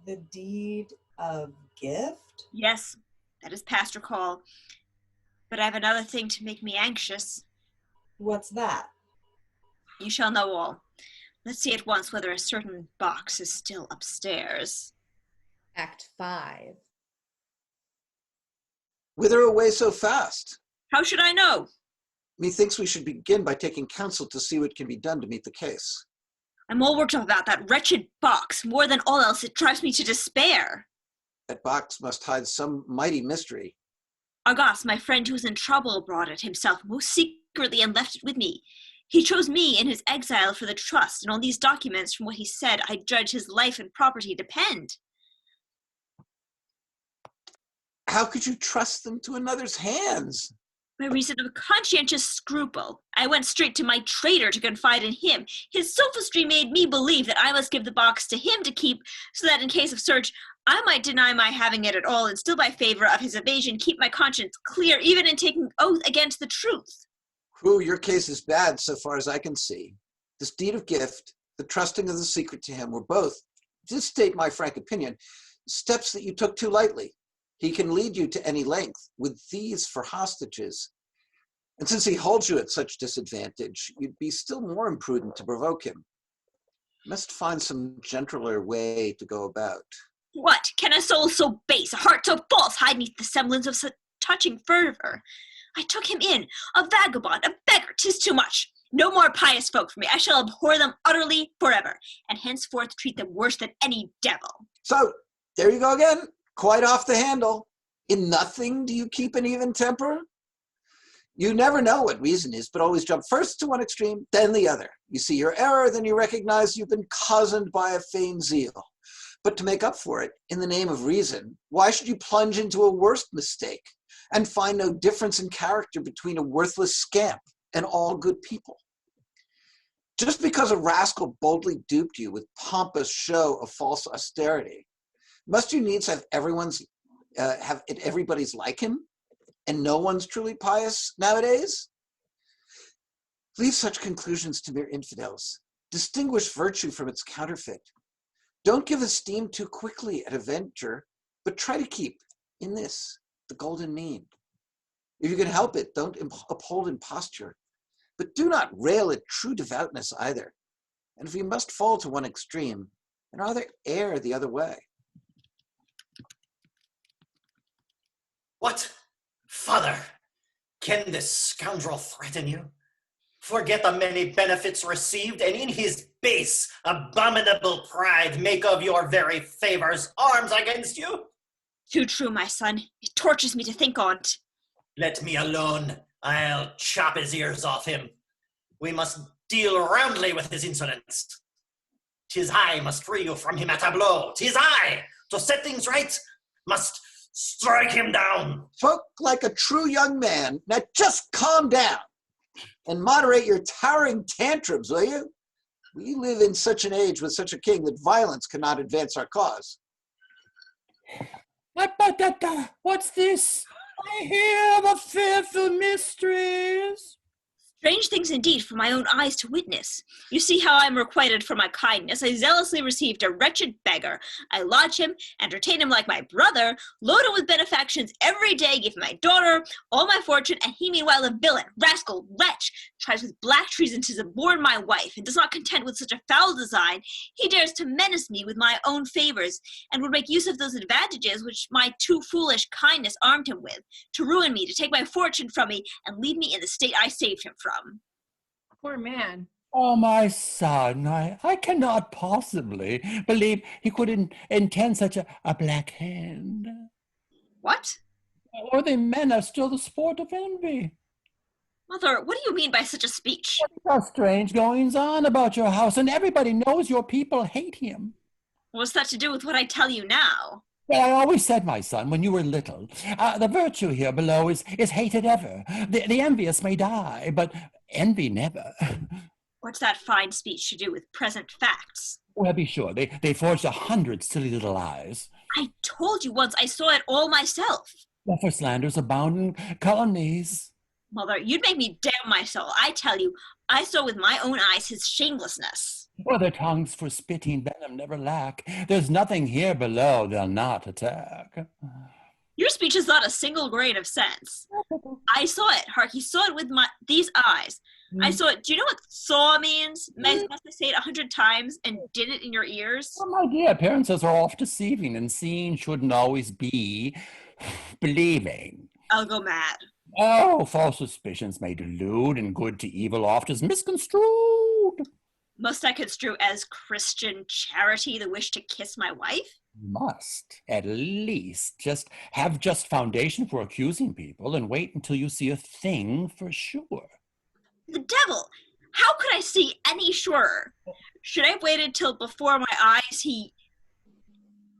The deed A gift? Yes, that is past recall. But I have another thing to make me anxious. What's that? You shall know all. Let's see at once whether a certain box is still upstairs. Act 5. Whither away so fast? How should I know? Methinks we should begin by taking counsel to see what can be done to meet the case. I'm all worked up about that wretched box. More than all else, it drives me to despair. That box must hide some mighty mystery. Argas, my friend who was in trouble, brought it himself most secretly and left it with me. He chose me in his exile for the trust, and on these documents, from what he said, I judge his life and property depend. How could you trust them to another's hands? By reason of conscientious scruple, I went straight to my traitor to confide in him. His sophistry made me believe that I must give the box to him to keep, so that in case of search, I might deny my having it at all, and still by favor of his evasion keep my conscience clear, even in taking oath against the truth. Your case is bad so far as I can see. This deed of gift, the trusting of the secret to him were both, to state my frank opinion, steps that you took too lightly. He can lead you to any length with these for hostages. And since he holds you at such disadvantage, you'd be still more imprudent to provoke him. You must find some gentler way to go about. What? Can a soul so base, a heart so false, hide neath the semblance of such touching fervor? I took him in, a vagabond, a beggar, 'tis too much. No more pious folk for me. I shall abhor them utterly forever, and henceforth treat them worse than any devil. So, there you go again, quite off the handle. In nothing do you keep an even temper? You never know what reason is, but always jump first to one extreme, then the other. You see your error, then you recognize you've been cozened by a feigned zeal. But to make up for it, in the name of reason, why should you plunge into a worse mistake and find no difference in character between a worthless scamp and all good people? Just because a rascal boldly duped you with pompous show of false austerity, must you needs have everybody's like him, and no one's truly pious nowadays? Leave such conclusions to mere infidels. Distinguish virtue from its counterfeit. Don't give esteem too quickly at a venture, but try to keep, in this, the golden mean. If you can help it, don't uphold imposture, but do not rail at true devoutness either. And if you must fall to one extreme, then rather err the other way. What? Father, can this scoundrel threaten you? Forget the many benefits received, and in his base, abominable pride make of your very favors arms against you? Too true, my son. It tortures me to think on't. Let me alone. I'll chop his ears off him. We must deal roundly with his insolence. 'Tis I must free you from him at a blow. 'Tis I, to set things right, must strike him down. Spoke like a true young man. Now just calm down and moderate your towering tantrums, will you? We live in such an age with such a king that violence cannot advance our cause. What's this? I hear the fearful mysteries. Strange things indeed for my own eyes to witness. You see how I am requited for my kindness. I zealously received a wretched beggar. I lodge him, entertain him like my brother, load him with benefactions every day, give him my daughter, all my fortune, and he meanwhile a villain, rascal, wretch, tries with black treason to suborn my wife, and does not content with such a foul design, he dares to menace me with my own favors, and would make use of those advantages which my too foolish kindness armed him with, to ruin me, to take my fortune from me, and leave me in the state I saved him from. Poor man. Oh, my son, I cannot possibly believe he could intend such a black hand. What? Or the men are still the sport of envy. Mother, what do you mean by such a speech? There are strange goings on about your house, and everybody knows your people hate him. What's that to do with what I tell you now? Well, I always said, my son, when you were little, the virtue here below is hated ever. The envious may die, but envy never. What's that fine speech to do with present facts? Well, be sure, they forged 100 silly little lies. I told you once I saw it all myself. Well, for slanders abound in calumnies. Mother, you'd make me damn my soul. I tell you, I saw with my own eyes his shamelessness. Where their tongues for spitting venom never lack, there's nothing here below they'll not attack. Your speech is not a single grain of sense. I saw it, Harky, saw it with these eyes. I saw it. Do you know what saw means? Must I say it 100 times and did it in your ears? Oh, my dear, appearances are oft deceiving, and seeing shouldn't always be believing. I'll go mad. Oh, false suspicions may delude, and good to evil oft is misconstrued. Must I construe as Christian charity the wish to kiss my wife? Must, at least, have foundation for accusing people, and wait until you see a thing for sure. The devil! How could I see any surer? Should I have waited till before my eyes he...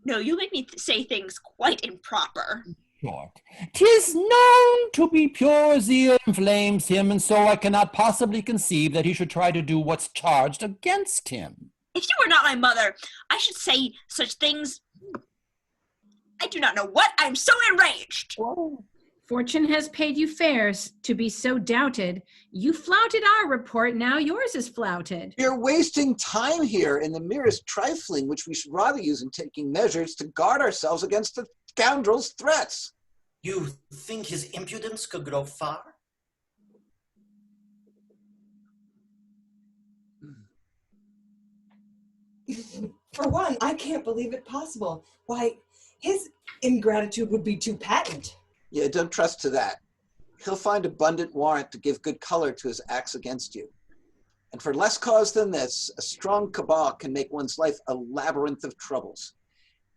No, you make me say things quite improper. Short. 'Tis known to be pure zeal inflames him, and so I cannot possibly conceive that he should try to do what's charged against him. If you were not my mother, I should say such things. I do not know what. I'm so enraged. Whoa. Fortune has paid you fares to be so doubted. You flouted our report, now yours is flouted. You're wasting time here in the merest trifling, which we should rather use in taking measures to guard ourselves against the scoundrel's threats. You think his impudence could go far? For one, I can't believe it possible. Why, his ingratitude would be too patent. Yeah, don't trust to that. He'll find abundant warrant to give good color to his acts against you. And for less cause than this, a strong cabal can make one's life a labyrinth of troubles.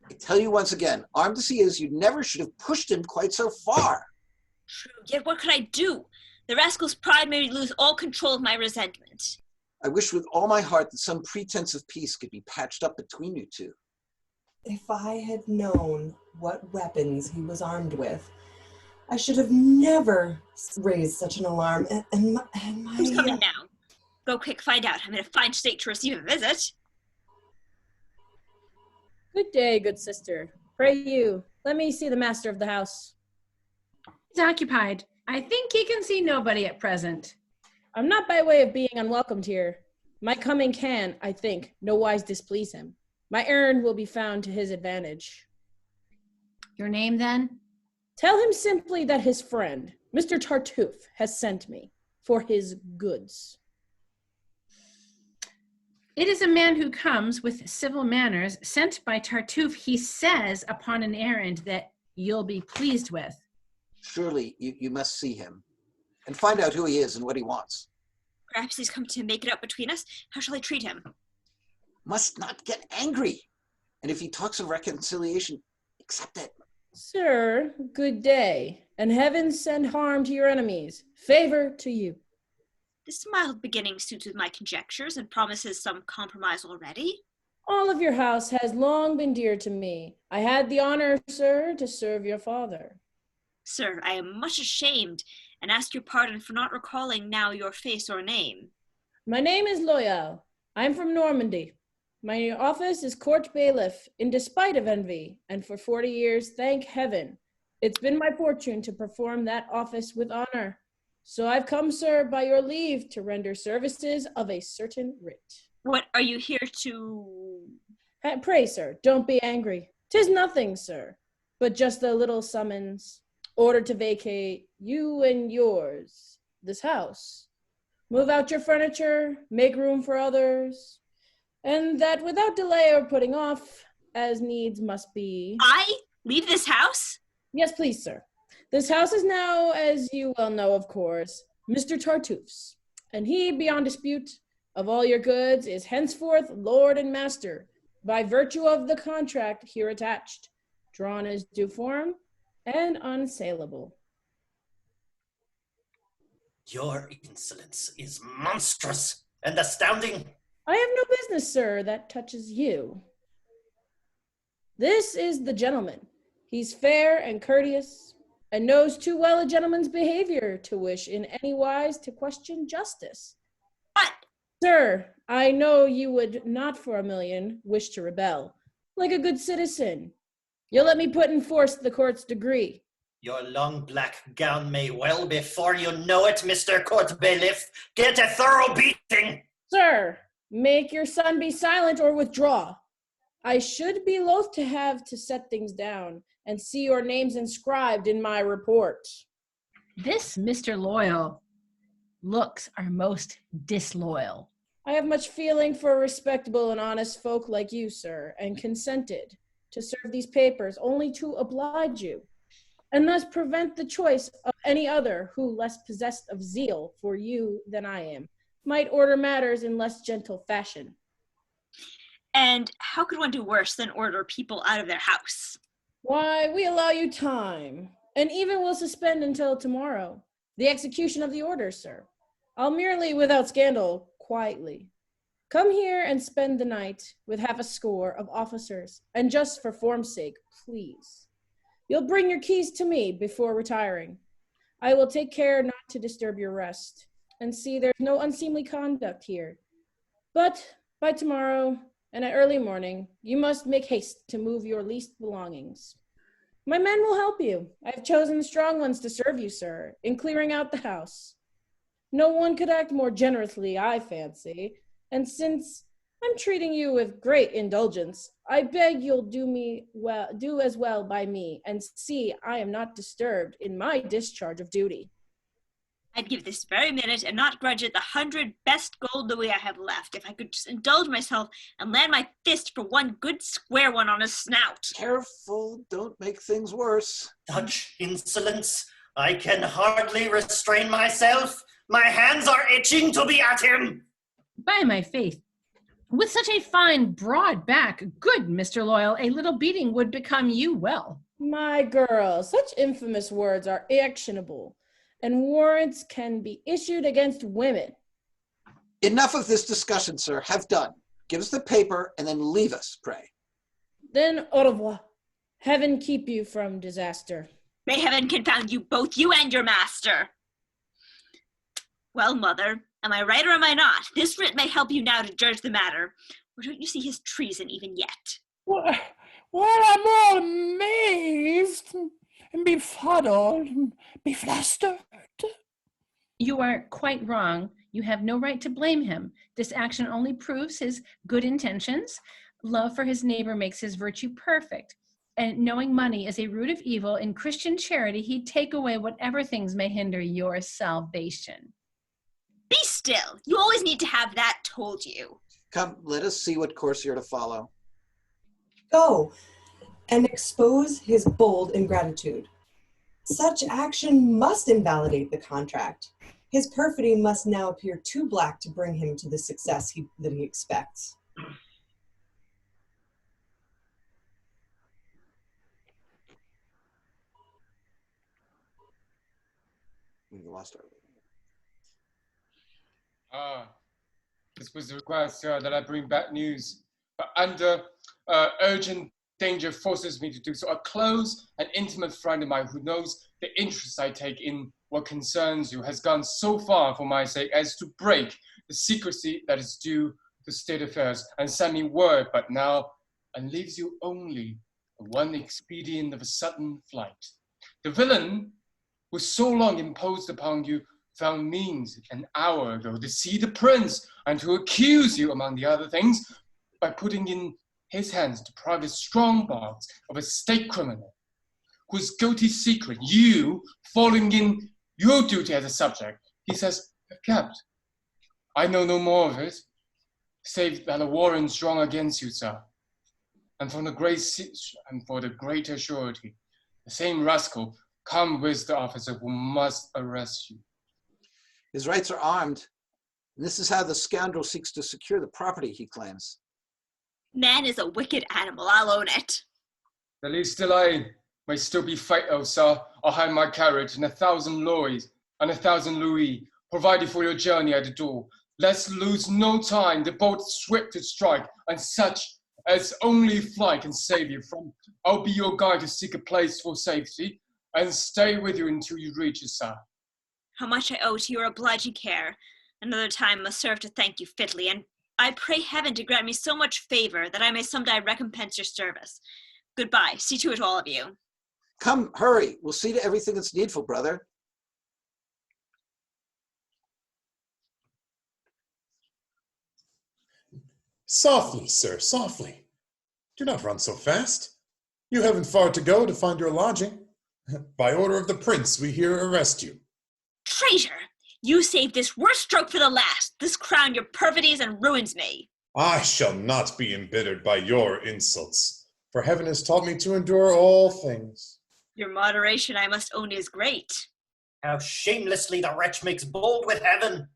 I tell you once again, armed as he is, you never should have pushed him quite so far. True, yet what could I do? The rascal's pride made me lose all control of my resentment. I wish with all my heart that some pretense of peace could be patched up between you two. If I had known what weapons he was armed with, I should have never raised such an alarm. And my Who's coming now? Go quick, find out. I'm in a fine state to receive a visit. Good day, good sister. Pray you, let me see the master of the house. He's occupied. I think he can see nobody at present. I'm not by way of being unwelcomed here. My coming can, I think, no wise displease him. My errand will be found to his advantage. Your name, then? Tell him simply that his friend, Mr. Tartuffe, has sent me for his goods. It is a man who comes with civil manners, sent by Tartuffe, he says, upon an errand that you'll be pleased with. Surely you must see him and find out who he is and what he wants. Perhaps he's come to make it up between us. How shall I treat him? Must not get angry. And if he talks of reconciliation, accept it. Sir, good day, and heaven send harm to your enemies, favor to you. This mild beginning suits with my conjectures and promises some compromise already. All of your house has long been dear to me. I had the honor, sir, to serve your father. Sir, I am much ashamed, and ask your pardon for not recalling now your face or name. My name is Loyal. I'm from Normandy. My office is court bailiff, in despite of envy, and for 40 years, thank heaven, it's been my fortune to perform that office with honor. So I've come, sir, by your leave, to render services of a certain writ. What are you here to... Pray, sir, don't be angry. 'Tis nothing, sir, but just a little summons. Order to vacate you and yours, this house. Move out your furniture, make room for others, and that without delay or putting off, as needs must be. I leave this house? Yes, please, sir. This house is now, as you well know, of course, Mr. Tartuffe's, and he, beyond dispute, of all your goods, is henceforth lord and master, by virtue of the contract here attached, drawn as due form, and unsaleable. Your insolence is monstrous and astounding. I have no business, sir, that touches you. This is the gentleman. He's fair and courteous, and knows too well a gentleman's behavior to wish in any wise to question justice. What? Sir, I know you would not for a million wish to rebel, like a good citizen. You'll let me put in force the court's decree. Your long black gown may well, before you know it, Mr. Court Bailiff, get a thorough beating. Sir, Make your son be silent or withdraw. I should be loath to have to set things down and see your names inscribed in my report. This Mr. Loyal looks are most disloyal. I have much feeling for respectable and honest folk like you, sir, and consented to serve these papers only to oblige you, and thus prevent the choice of any other who, less possessed of zeal for you than I am, might order matters in less gentle fashion. And how could one do worse than order people out of their house? Why, we allow you time, and even will suspend until tomorrow the execution of the order, sir. I'll merely, without scandal, quietly come here and spend the night with half a score of officers, and just for form's sake, please, you'll bring your keys to me before retiring. I will take care not to disturb your rest, and see there's no unseemly conduct here. But by tomorrow, and at early morning, you must make haste to move your least belongings. My men will help you. I have chosen the strong ones to serve you, sir, in clearing out the house. No one could act more generously, I fancy, and since I'm treating you with great indulgence, I beg you'll do as well by me, and see I am not disturbed in my discharge of duty. I'd give this very minute and not grudge it the 100 best gold louis I have left if I could just indulge myself and land my fist for one good square one on his snout. Careful, don't make things worse. Such insolence! I can hardly restrain myself. My hands are itching to be at him. By my faith, with such a fine, broad back, good Mr. Loyal, a little beating would become you well. My girl, such infamous words are actionable, and warrants can be issued against women. Enough of this discussion, sir. Have done. Give us the paper and then leave us, pray. Then au revoir. Heaven keep you from disaster. May heaven confound you both, you and your master. Well, mother, am I right or am I not? This writ may help you now to judge the matter. Or don't you see his treason even yet? Well, I'm all amazed and befuddled and beflustered. You are quite wrong. You have no right to blame him. This action only proves his good intentions. Love for his neighbor makes his virtue perfect. And knowing money is a root of evil, in Christian charity, he'd take away whatever things may hinder your salvation. Be still. You always need to have that told you. Come, let us see what course you're to follow. Go and expose his bold ingratitude. Such action must invalidate the contract. His perfidy must now appear too black to bring him to the success that he expects. We lost our... This was required, sir, that I bring back news. But under urgent danger forces me to do so. A close and intimate friend of mine who knows the interest I take in what concerns you has gone so far for my sake as to break the secrecy that is due to state affairs and send me word but now and leaves you only the one expedient of a sudden flight. The villain who so long imposed upon you found means an hour ago to see the prince and to accuse you, among the other things, by putting in his hands the private strongbox of a state criminal, whose guilty secret you, following in your duty as a subject, he says, have kept. I know no more of it, save that a warrant strong against you, sir. And for the greater surety, the same rascal come with the officer who must arrest you. His rights are armed, and this is how the scoundrel seeks to secure the property he claims. Man is a wicked animal, I'll own it. The least still I may still be fatal, sir. I'll hide my carriage and 1,000 louis provided for your journey at the door. Let's lose no time. The boat swift to strike, and such as only flight can save you from. I'll be your guide to seek a place for safety, and stay with you until you reach it, sir. How much I owe to your obliging care. Another time must serve to thank you fitly, and I pray heaven to grant me so much favor that I may someday recompense your service. Goodbye. See to it, all of you. Come, hurry. We'll see to everything that's needful, brother. Softly, sir, softly. Do not run so fast. You haven't far to go to find your lodging. By order of the prince, we here arrest you. Traitor! You saved this worst stroke for the last. This crown your perfidies and ruins me. I shall not be embittered by your insults, for heaven has taught me to endure all things. Your moderation, I must own, is great. How shamelessly the wretch makes bold with heaven.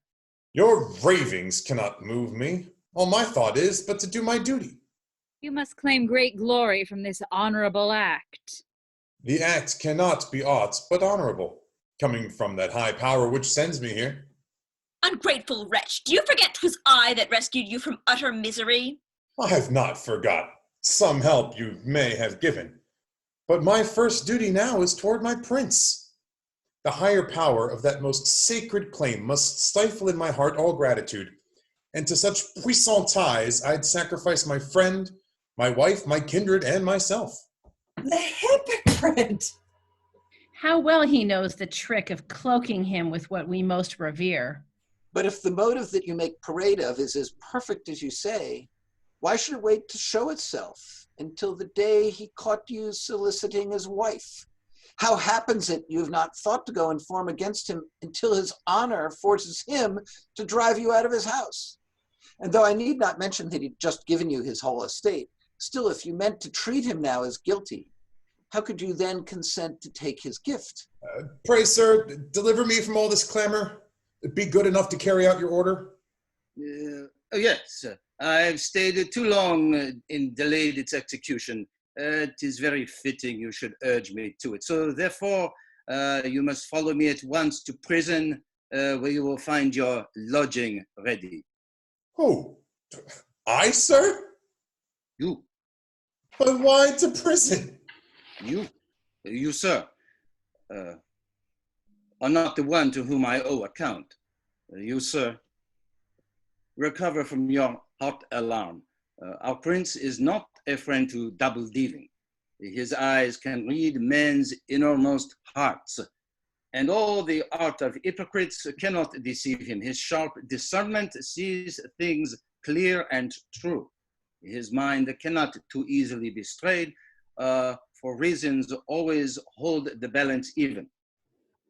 Your ravings cannot move me. All my thought is but to do my duty. You must claim great glory from this honorable act. The act cannot be aught but honorable, coming from that high power which sends me here. Ungrateful wretch, do you forget 'twas I that rescued you from utter misery? I have not forgot. Some help you may have given. But my first duty now is toward my prince. The higher power of that most sacred claim must stifle in my heart all gratitude, and to such puissant ties I'd sacrifice my friend, my wife, my kindred, and myself. The hypocrite! How well he knows the trick of cloaking him with what we most revere. But if the motive that you make parade of is as perfect as you say, why should it wait to show itself until the day he caught you soliciting his wife? How happens it you have not thought to go inform against him until his honor forces him to drive you out of his house? And though I need not mention that he'd just given you his whole estate, still if you meant to treat him now as guilty, how could you then consent to take his gift? Pray, sir, deliver me from all this clamor. Be good enough to carry out your order. Yes, I have stayed too long and delayed its execution. It is very fitting you should urge me to it. So therefore, you must follow me at once to prison, where you will find your lodging ready. Who? I, sir? You. But why to prison? You, sir, are not the one to whom I owe account. You, sir, recover from your hot alarm. Our prince is not a friend to double-dealing. His eyes can read men's innermost hearts, and all the art of hypocrites cannot deceive him. His sharp discernment sees things clear and true. His mind cannot too easily be strayed, for reasons always hold the balance even.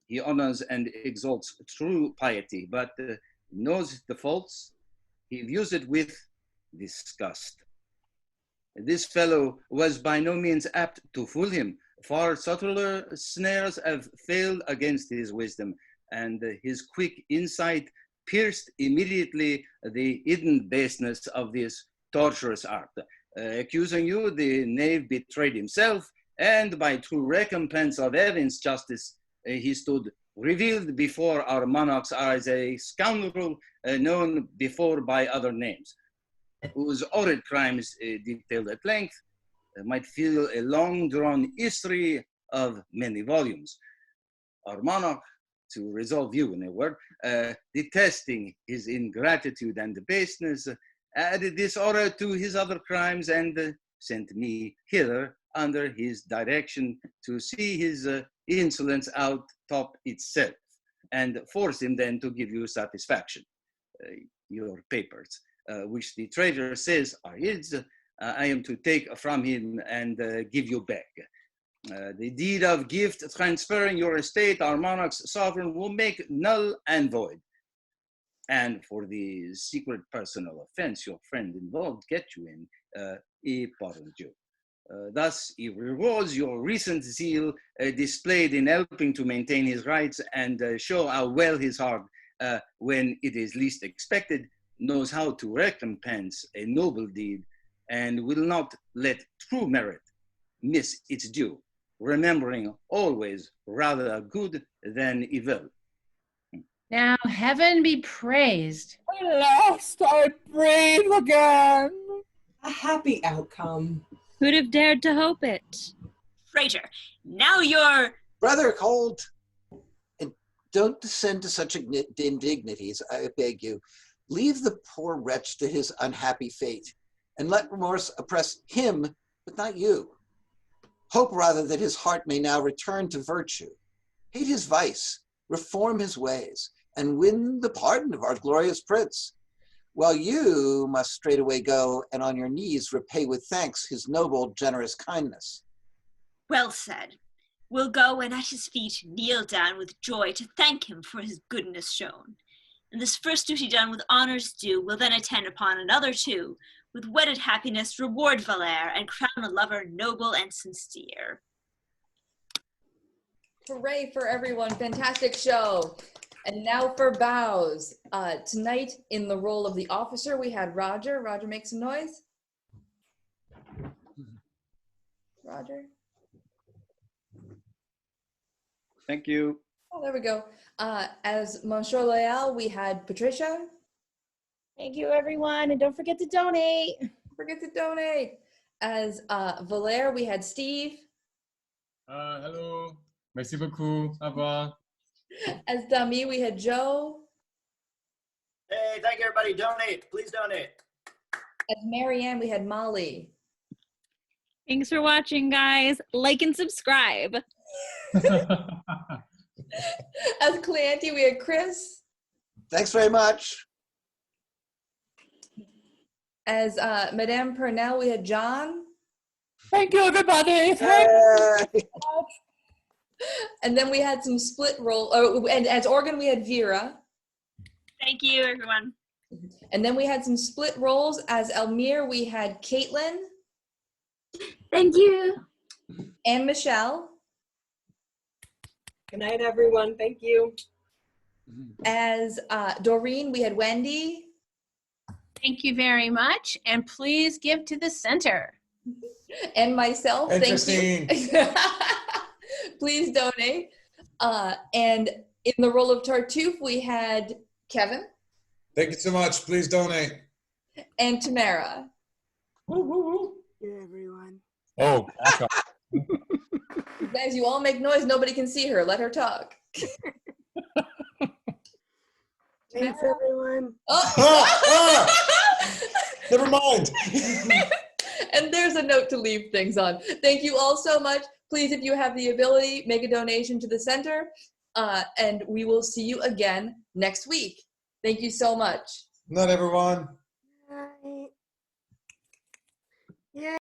He honors and exalts true piety, but knows the faults. He views it with disgust. This fellow was by no means apt to fool him. Far subtler snares have failed against his wisdom, and his quick insight pierced immediately the hidden baseness of this torturous art. Accusing you, the knave betrayed himself, and by true recompense of heaven's justice, he stood revealed before our monarch's eyes a scoundrel known before by other names, whose horrid crimes, detailed at length, might fill a long-drawn history of many volumes. Our monarch, to resolve you in a word, detesting his ingratitude and baseness, added this horror to his other crimes and sent me hither under his direction to see his insolence out-top itself and force him then to give you satisfaction. Your papers, which the treasurer says are his, I am to take from him and give you back. The deed of gift transferring your estate, our monarch's sovereign, will make null and void. And for the secret personal offense your friend involved get you in, he pardons you. Thus, he rewards your recent zeal displayed in helping to maintain his rights and show how well his heart, when it is least expected, knows how to recompense a noble deed and will not let true merit miss its due, remembering always rather good than evil. Now, heaven be praised. At last I breathe again. A happy outcome. Who'd have dared to hope it? Traitor, now you're... Brother, hold. And don't descend to such indignities, I beg you. Leave the poor wretch to his unhappy fate, and let remorse oppress him, but not you. Hope rather that his heart may now return to virtue. Hate his vice, reform his ways, and win the pardon of our glorious prince. while you must straightway go and on your knees repay with thanks his noble, generous kindness. Well said. We'll go and at his feet kneel down with joy to thank him for his goodness shown. And this first duty done with honors due, will then attend upon another two, with wedded happiness reward Valere, and crown a lover noble and sincere. Hooray for everyone, fantastic show. And now for bows. Tonight, in the role of the officer, we had Roger. Roger, make some noise. Roger. Thank you. Oh, there we go. As Monsieur Leal, we had Patricia. Thank you, everyone. And don't forget to donate. Don't forget to donate. As Valere, we had Steve. Hello. Merci beaucoup. Au revoir. As Dami, we had Joe. Hey, thank you, everybody. Donate. Please donate. As Marianne, we had Molly. Thanks for watching, guys. Like and subscribe. As Cleante, we had Chris. Thanks very much. As Madame Purnell, we had John. Thank you, everybody. And then we had some split roll. Oh, and as organ, we had Vera. Thank you, everyone. And then we had some split roles. As Elmire, we had Caitlin. Thank you. And Michelle. Good night, everyone. Thank you. As Doreen, we had Wendy. Thank you very much. And please give to the center. And myself, Interesting. thank you. Please donate. And in the role of Tartuffe, we had Kevin. Thank you so much. Please donate. And Tamara. Yeah, everyone. Oh, back up. Guys, you all make noise. Nobody can see her. Let her talk. Thanks, everyone. Never mind. And there's a note to leave things on. Thank you all so much. Please, if you have the ability, make a donation to the center. And we will see you again next week. Thank you so much. Not everyone. Bye. Yeah.